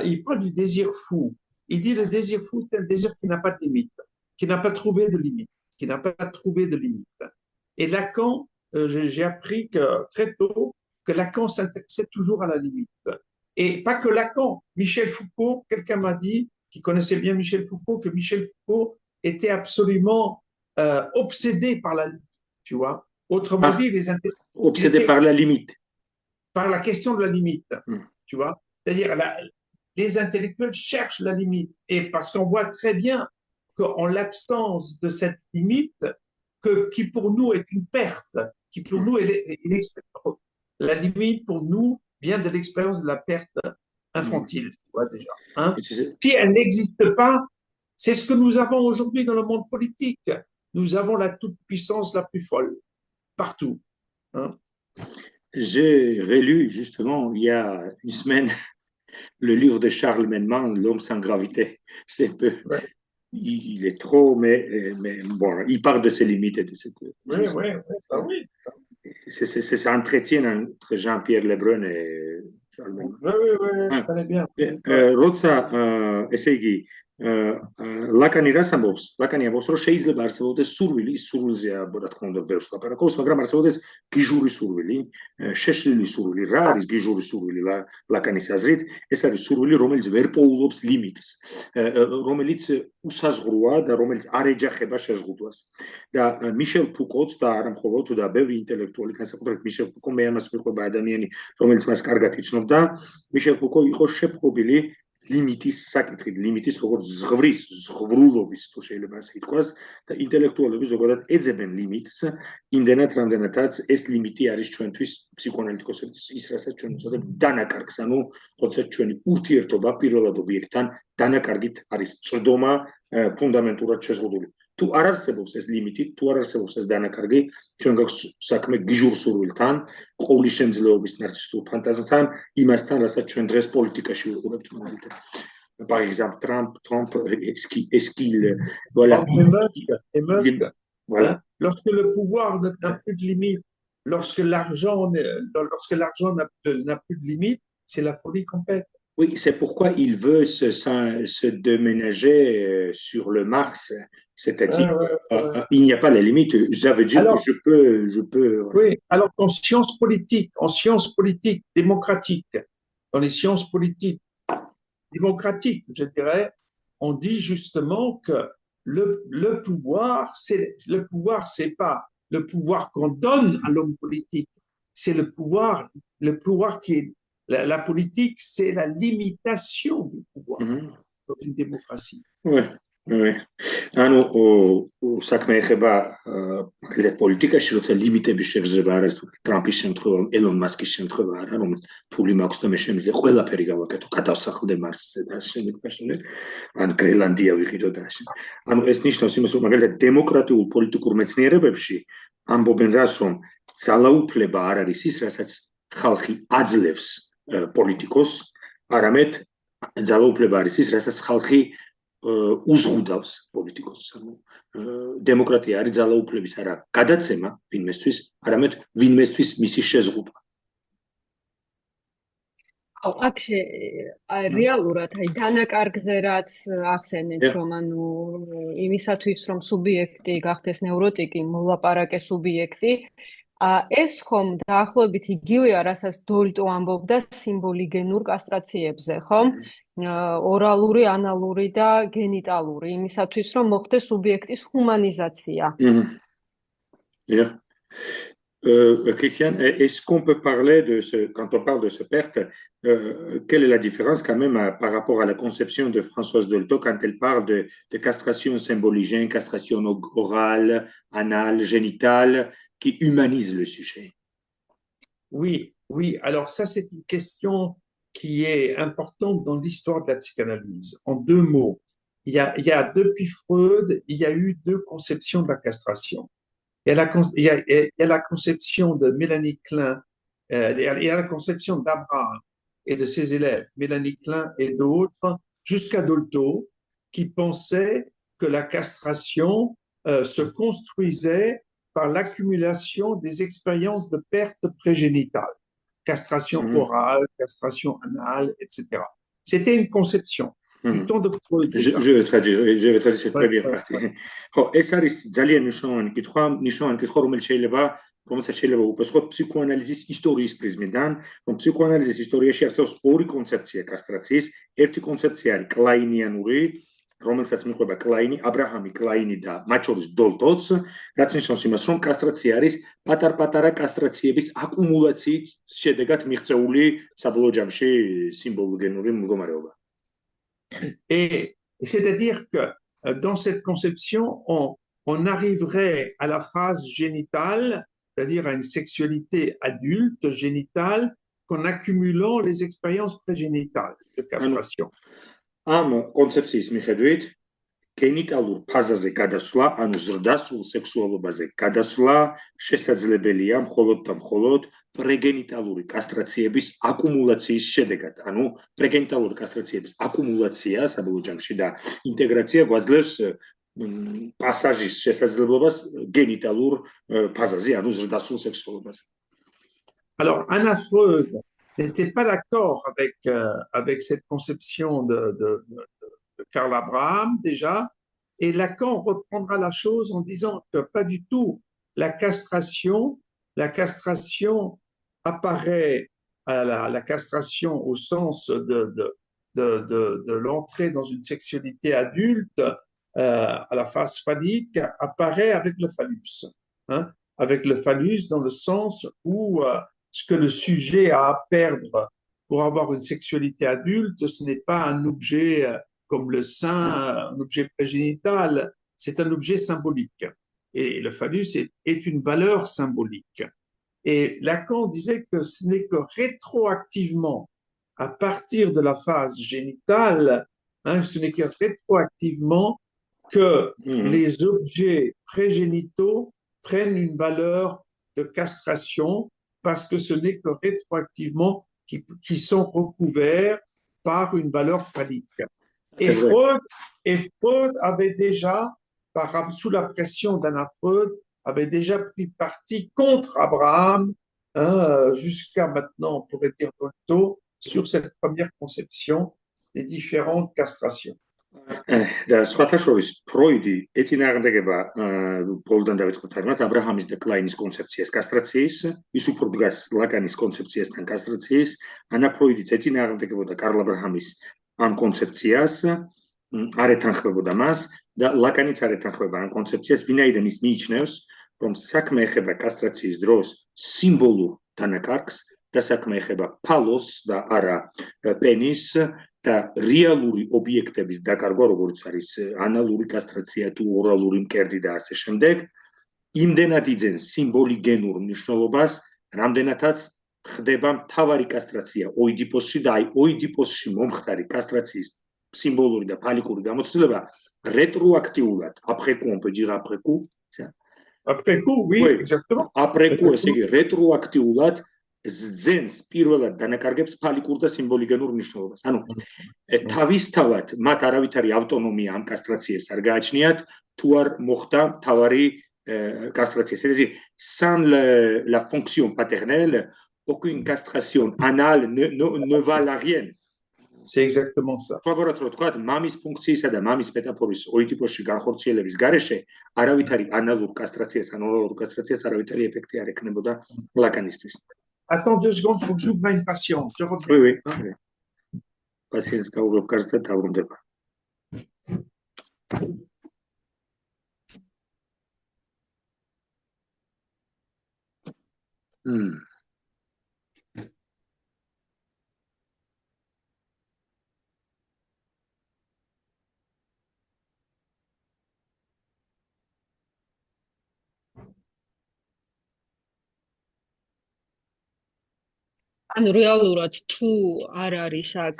il parle du désir fou. Il dit le désir fou, c'est un désir qui n'a pas de limite, qui n'a pas trouvé de limite, Et Lacan, j'ai appris très tôt que Lacan s'intéressait toujours à la limite. Et pas que Lacan, Michel Foucault, quelqu'un m'a dit, qui connaissait bien Michel Foucault, que Michel Foucault était absolument obsédé par la limite, tu vois. Autrement dit, obsédé par la limite. Par la question de la limite, tu vois. C'est-à-dire, les intellectuels cherchent la limite. Et parce qu'on voit très bien qu'en l'absence de cette limite, qui pour nous est une perte, qui pour nous, la limite pour nous vient de l'expérience de la perte infantile, tu vois déjà. Hein? Si elle n'existe pas, c'est ce que nous avons aujourd'hui dans le monde politique. Nous avons la toute-puissance la plus folle, partout. Hein? J'ai relu justement il y a une semaine le livre de Charles Menman, L'homme sans gravité. C'est un peu, Ouais. il est trop, mais bon, il parle de ses limites et de cette. Oui, oui. C'est un entretien entre Jean-Pierre Lebrun et Charles Menman. Oui, je connais bien. როცა ესე იგი ლაკანი რას ამბობს? ლაკანი ამბობს, რომ შეიძლება არსებობდეს სურვილი, სურვილზეა, რა თქმა უნდა, ბევრს ლაპარაკობს, მაგრამ არსებობდეს გიჟური სურვილი, შეშლილი სურვილი. რა არის გიჟური სურვილი ლაკანის აზრით? ეს არის სურვილი, რომელიც ვერ პოულობს ლიმიტს, რომელიც უსაზღვროა და რომელიც არ ეჯახება შეზღუდვას. და მიშელ ფუკოც და არა მხოლოდ და ბევრი ინტელექტუალი, განსაკუთრებით მიშელ ფუკო, მე ამას მიყვება ადამიანი, რომელიც მას კარგად იცნობდა. მიშელ ფუკო იყო შეპყრობილი ლიმიტის საკითხით, ლიმიტის როგორც ზღვრულობის, თუ შეიძლება ასე ითქვას, და ინტელექტუალები ზოგადად ეძებენ ლიმიტს, იმდენად, რამდენადაც ეს ლიმიტი არის ჩვენთვის ფსიქოანალიტიკოსების ის, რასაც ჩვენ ვუწოდებთ დანაკარგს, ანუ როდესაც ჩვენი ურთიერთობა პირველად ობიექტთან დანაკარგით არის წვდომა ფუნდამენტურად შეზღუდული. თუ არ არსებობს ეს ლიმიტი, თუ არ არსებობს ეს დანაკარგი, ჩვენ გაქვს საქმე გიჟურ სურვილთან, ყოვლის შემძლეობის ნარცისტულ ფანტაზმთან, იმასთან, რასაც ჩვენ დღეს პოლიტიკაში ვიყურებთ მაგალითად. Par exemple, Trump, voilà. Et Musk, voilà. Hein? Lorsque le pouvoir n'a plus de limite, lorsque l'argent n'a plus de limite, c'est la folie complète. Oui, c'est pourquoi il veut se déménager sur le Mars. C'est-à-dire, il n'y a pas la limite. Ça veut dire que je peux. Oui, alors en sciences politiques démocratiques, dans les sciences politiques démocratiques, je dirais, on dit justement que le pouvoir, c'est pas le pouvoir qu'on donne à l'homme politique, c'est le pouvoir qui est la politique, c'est la limitation du pouvoir dans une démocratie. Oui. ანუ საქმე ეხება მაგალითად პოლიტიკაში, როცა ლიმიტების შევზება არ არის, ტრამპის შემთხვევა, ელონ მასკის შემთხვევა არა, რომელიც ფული მაქვს და მე შემიძლია ყველაფერი გავაკეთო, გადავსახლდე მარსზე და ასე შემდეგ პერსონალ, ან გრენლანდია ვიყიდო და ასე. ანუ ეს ნიშნავს იმას, რომ მაგალითად დემოკრატიულ პოლიტიკურ მეცნიერებებში ამბობენ რას, რომ ძალაუფლება არ არის ის, რასაც ხალხი აძლევს პოლიტიკოს, არამედ ძალაუფლება არის ის, რასაც ხალხი უზღუდავს პოლიტიკოსს. ანუ დემოკრატია არის ძალაუფლების არა გადაცემა ვინმესთვის, არამედ ვინმესთვის მისი შეზღუდვა. აქ რეალურად აი დანაკარგზე რაც ახსენეთ, რომ ანუ იმისათვის რომ სუბიექტი გახდეს ნევროტიკი, მოლაპარაკე სუბიექტი, ეს ხომ დაახლოებით იგივეა, რასაც დოლტო ამბობდა სიმბოლიგენურ კასტრაციებზე, ხო? ორალური, ანალური და გენიტალური, იმისათვის რომ მოხდეს სუბიექტის ჰუმანიზაცია. Christiane, est-ce qu'on peut parler quand on parle de ce perte, quelle est la différence quand même par rapport à la conception de Françoise Dolto quand elle parle de castration symboligène, castration orale, anale, génitale, qui humanise le sujet? Oui, alors ça c'est une question qui est importante dans l'histoire de la psychanalyse. En deux mots, il y a depuis Freud, il y a eu deux conceptions de la castration. Il y a la conception de Mélanie Klein, il y a la conception d'Abraham et de ses élèves, Mélanie Klein et d'autres, jusqu'à Dolto, qui pensaient que la castration se construisait par l'accumulation des expériences de perte prégénitale. Castration orale, castration anale, etc. C'était une conception du temps de Freud. Je vais traduire, c'est très bien parti. ეს არის ძალიან მნიშვნელოვანი კითხვა, რომელიც შეიძლება უპასუხოთ ფსიქოანალიზის ისტორიის პრიზმიდან, რომ ფსიქოანალიზის ისტორიაში არსებობს ორი კონცეფცია კასტრაციის, ერთი კონცეფცია არის კლაინიანური, რომელსაც მიყვება კლაინი, აბრაჰამი კლაინი და მათ შორის დოლტოც, რაც ნიშნავს იმას, რომ კასტრაცია არის პატარ-პატარა კასტრაციების აკუმულაციით შედეგად მიღწეული საბოლოო ჯამში სიმბოლოგენური მდგომარეობა. Et c'est-à-dire que dans cette conception, on arriverait à la phase génitale c'est-à-dire à une sexualité adulte, génitale, qu'en accumulant les expériences prégénitales de castration. Am კონცეფციის მიხედვით გენიტალურ ფაზაზე გადასვლა, ანუ ზრდასრულ სექსუალობაზე გადასვლა შესაძლებელია მხოლოდ და მხოლოდ პრეგენიტალური კასტრაციების აკუმულაციის შედეგად. ანუ პრეგენიტალური კასტრაციების აკუმულაცია საბოლოო ჯამში და ინტეგრაცია გვაძლევს პასაჟის შესაძლებლობას გენიტალურ ფაზაზე, ანუ ზრდასრულ სექსუალობაზე. Alors, Anna Freud n'était pas d'accord avec cette conception de Karl Abraham déjà, et Lacan reprendra la chose en disant que pas du tout. La castration apparaît la castration au sens de l'entrée dans une sexualité adulte à la phase phallique apparaît avec le phallus, hein, avec le phallus dans le sens où ce que le sujet a à perdre pour avoir une sexualité adulte, ce n'est pas un objet comme le sein, un objet prégénital, c'est un objet symbolique. Et le phallus est une valeur symbolique. Et Lacan disait que ce n'est que rétroactivement, à partir de la phase génitale, hein, ce n'est que rétroactivement que les objets prégénitaux prennent une valeur de castration parce que ce n'est que rétroactivement qui sont recouverts par une valeur phallique. Et Freud avait déjà, sous la pression d'Anna Freud, avait déjà pris parti contre Abraham, hein, jusqu'à maintenant, on pourrait dire Dolto, sur cette première conception des différentes castrations. და სხვათა შორის ფროიდი ეწინააღმდეგება პოლთან დავიწყოთ მას აბრაჰამის და კლაინის კონცეფციას კასტრაციის, ის უფრო დგას ლაკანის კონცეფციასთან კასტრაციის. ანა ფროიდიც ეწინააღმდეგებოდა კარლ აბრაჰამის ამ კონცეფციას, არ ეთანხმებოდა მას და ლაკანიც არ ეთანხმება ამ კონცეფციას, ვინაიდან ის მიიჩნევს, რომ საქმე ეხება კასტრაციის დროს სიმბოლურ დანაკარგს და საქმე ეხება ფალოს და არა პენის და რეალური ობიექტების დაკარგვა, როგორც არის ანალური კასტრაცია თუ ორალური მკერდი და ასე შემდეგ, იმდენად იძენს სიმბოლიგენურ მნიშვნელობას, რამდენადაც ხდება მთავარი კასტრაცია ოიდიპოსში და აი ოიდიპოსში მომხდარი კასტრაციის სიმბოლური და ფალიკური გამოცდილება რეტროაქტიულად, après coup, on peut dire après coup, Après coup, oui, exactement. Après coup, ესე იგი რეტროაქტიულად ზძენს პირველად დანაკარგებს ფალიკურ და სიმბოლიგენურ მნიშვნელობას. ანუ თავისთავად მათ არავითარი ავტონომია ამ კასტრაციებს არ გააჩნიათ, თუ არ მოხდა მთავარი კასტრაცია. C'est-à-dire, sans la fonction paternelle, aucune castration anale ne valent rien. C'est exactement ça. Favorot რო თქვა, მამის ფუნქციისა და მამის მეტაფორის ოიდიპოსში განხორციელების გარეშე არავითარი ანალურ კასტრაციას ან ორალურ კასტრაციას არავითარი ეფექტი არ ექნებოდა ლაკანისთვის. Attends 2 secondes, il faut que j'ouvre une patiente. Je reviens. Oui, oui. Patience, გაუღებ კარს და დაბრუნდება. ანუ რეალურად თუ არ არის აქ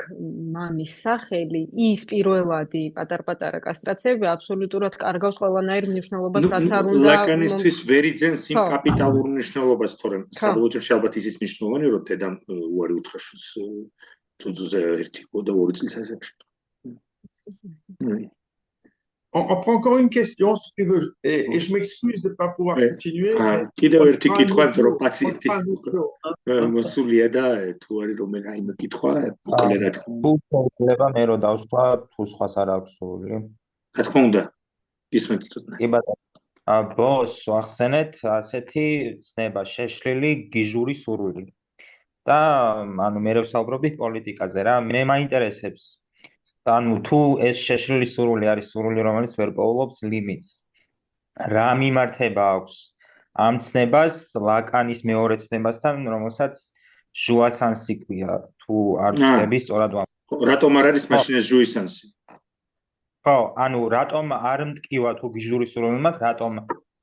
მამის სახელი, ის პირველადი პატარ-პატარა კასტრაციები აბსოლუტურად კარგავს ყველანაირ მნიშვნელობას, რაც არ უნდა. ლაკანისთვის ვერ იძენს იმ კაპიტალურ მნიშვნელობას, თორემ საბოლოო ჯამში ალბათ ის მნიშვნელოვანი, რომ დედამ უარი უთხრაშოს ძუძუზე ერთი და 2 წლის ასაკში. On prend encore une question, si tu veux, et je m'excuse de ne pas pouvoir continuer. კიდევ ერთი კითხვა, რომ პაციენტი მოსულია და თუ არის რომ რაიმე კითხვა, უკლერად. თუ შეიძლება მე რო დავსვა, თუ სხვას არ აქვს სული. რა თქმა უნდა. ისმენთ ცოტა. კი ბატონო. ბოს ახსენეთ ასეთი ცნება შეშლილი გიჟური სურვილი. და ანუ მე ვსაუბრობთ პოლიტიკაზე რა, მე მაინტერესებს ანუ თუ ეს შეშლილი სურვილი არის სურვილი, რომელიც ვერ პოულობს ლიმიტს. რა მიმართება აქვს ამ ცნებას ლაკანის მეორე ცნებასთან, რომელსაც ჟუასანსი ქვია, თუ არ ვწდები სწორად ვამბობ. რატომ არ არის მაშინ ეს ჟუასანსი? ხო, ანუ რატომ არ მტკივა თუ გიჟური სურვილი მაქვს, რატომ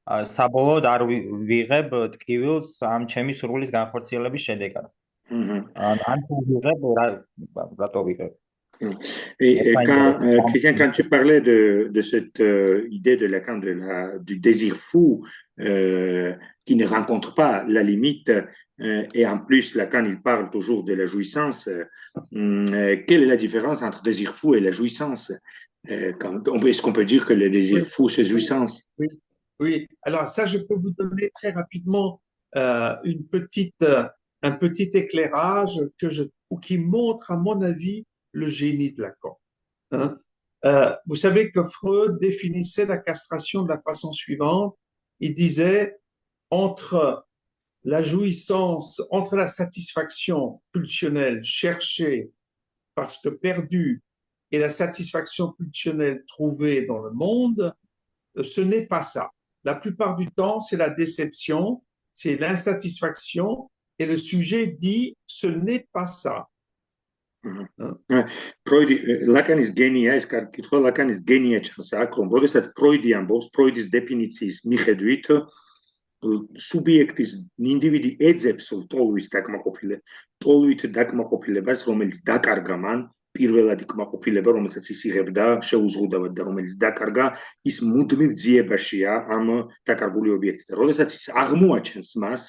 საბოლოოდ არ ვიღებ ტკივილს ამ ჩემი სურვილის განხორციელების შედეგად. ან თუ ვიღებ, რატო ვიღებ? Quand tu parlais de cette idée de Lacan, du désir fou qui ne rencontre pas la limite, et en plus Lacan il parle toujours de la jouissance, quelle est la différence entre désir fou et la jouissance? Est-ce qu'on peut dire que le désir fou c'est jouissance? Oui, alors ça je peux vous donner très rapidement un petit éclairage qui montre à mon avis le génie de Lacan. Vous savez que Freud définissait la castration de la façon suivante. Il disait entre la jouissance, entre la satisfaction pulsionnelle cherchée parce que perdue et la satisfaction pulsionnelle trouvée dans le monde, ce n'est pas ça. La plupart du temps, c'est la déception, c'est l'insatisfaction et le sujet dit ce n'est pas ça. Ფროიდი ლაკანის გენია ეს კითხვა ლაკანის გენია ჩანს აქ რომ როდესაც ფროიდი ამბობს ფროიდის დეფინიციის მიხედვით სუბიექტის ინდივიდი ეძებს ტოლვით დაკმაყოფილებას რომელიც დაკარგა მან პირველადი კმაყოფილება რომელსაც ის იღებდა შეუზღუდავად და რომელიც დაკარგა ის მუდმივ ძიებაშია ამ დაკარგული ობიექტით როდესაც ის აღმოაჩენს მას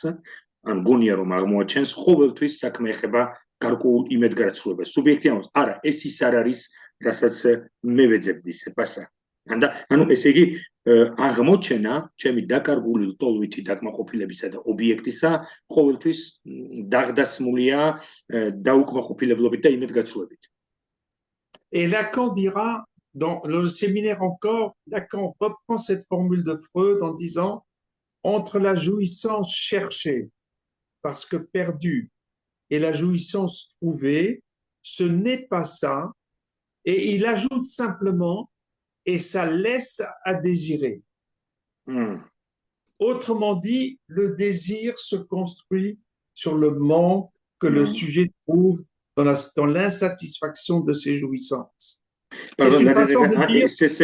ან გონია რომ აღმოაჩენს ყოველთვის საქმე ეხება გარკვეულ იმედგარცრუებას. სუბიექტი ამბობს, არა, ეს ის არ არის, რასაც მე ვეძებდი, სეპასა. ანუ ესე იგი აღმოჩენა ჩემი დაკარგული ლტოლვითი დაკმაყოფილებისა და ობიექტისა ყოველთვის დაღდასმულია დაუკმაყოფილებლობით და იმედგარცრუებით. Et Lacan dira, dans le séminaire encore, Lacan reprend cette formule de Freud en disant entre la jouissance cherchée parce que perdue et la jouissance trouvée, ce n'est pas ça. Et il ajoute simplement, et ça laisse à désirer. Autrement dit, le désir se construit sur le manque que le sujet trouve dans l'insatisfaction de ses jouissances. Pardon, ce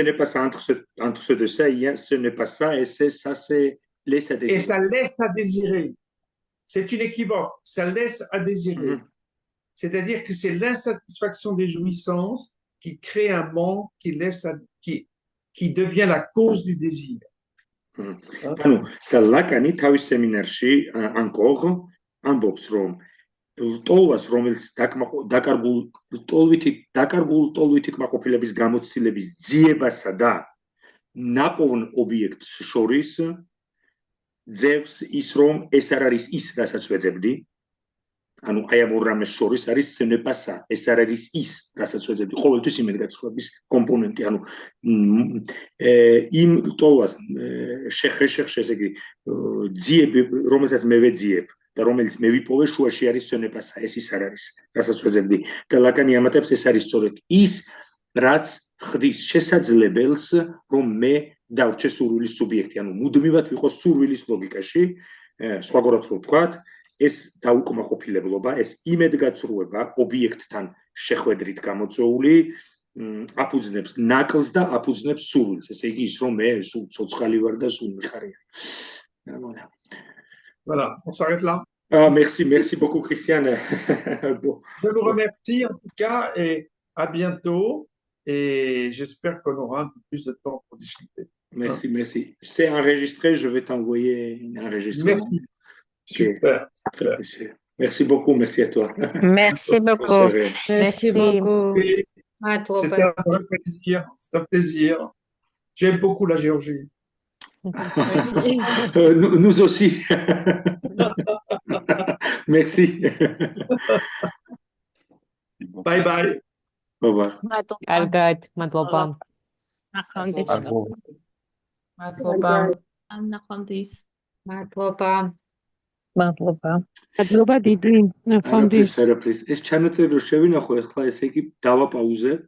n'est pas ça, entre ces deux ça, ce n'est pas ça, et ça, c'est laisse à désirer. Et ça laisse à désirer. C'est une équivoque, ça laisse à désirer. C'est-à-dire que c'est l'insatisfaction des jouissances qui crée un manque, qui devient la cause du désir. Ლაკანი თავის სემინარში encore ამბობს რომ ტოლვას რომელიც დაკარგული კმაყოფილების გამოცდილების ძიებასა და ნაპოვნ ობიექტს შორის ძევს ის რომ ეს არ არის ის რასაც ვეძებდი ანუ აი ამ ორ რამეს შორის არის ce n'est pas ça ეს არ არის ის რასაც ვეძებდი ყოველთვის იმედგარცრუების კომპონენტი ანუ იმ ტოლვას შეხედე ესე იგი ძიები რომელსაც მე ვეძიებ და რომელიც მე ვიპოვე შუაში არის ce n'est pas ça ეს ის არ არის რასაც ვეძებდი და ლაკანი ამატებს ეს არის სწორედ ის რაც ხდის შესაძლებელს რომ მე დავრჩე სურვილის სუბიექტი ანუ მუდმივად ვიყოს სურვილის ლოგიკაში სხვაგვარად რო ვთქვათ ეს დაუკმაყოფილებლობა ეს იმედგარცრუება ობიექტთან შეხვედრით გამოწვეული აფუძნებს ნაკლს და აფუძნებს სურვილს ესე იგი ის რომ მე სულ ცოცხალი ვარ და სულ მიხარია Voilà, on s'arrête là. Merci beaucoup Christiane. Je vous remercie en tout cas et à bientôt. Et j'espère qu'on aura un peu plus de temps pour discuter. Merci. C'est enregistré, je vais t'envoyer un enregistrement. Merci. Super. Merci beaucoup, merci à toi. Merci beaucoup. Merci beaucoup. C'était un vrai plaisir. C'est un plaisir. J'aime beaucoup la Géorgie. Nous aussi. Merci. Bye bye. Au revoir. კარგად, მადლობა. ნახვამდის. მადლობა. ნახვამდის. მადლობა. მადლობა. მადლობა დიდი. ნახვამდის. ეს ჩანაწერი რო შევინახო, ახლა ესე იგი დავაპაუზებ.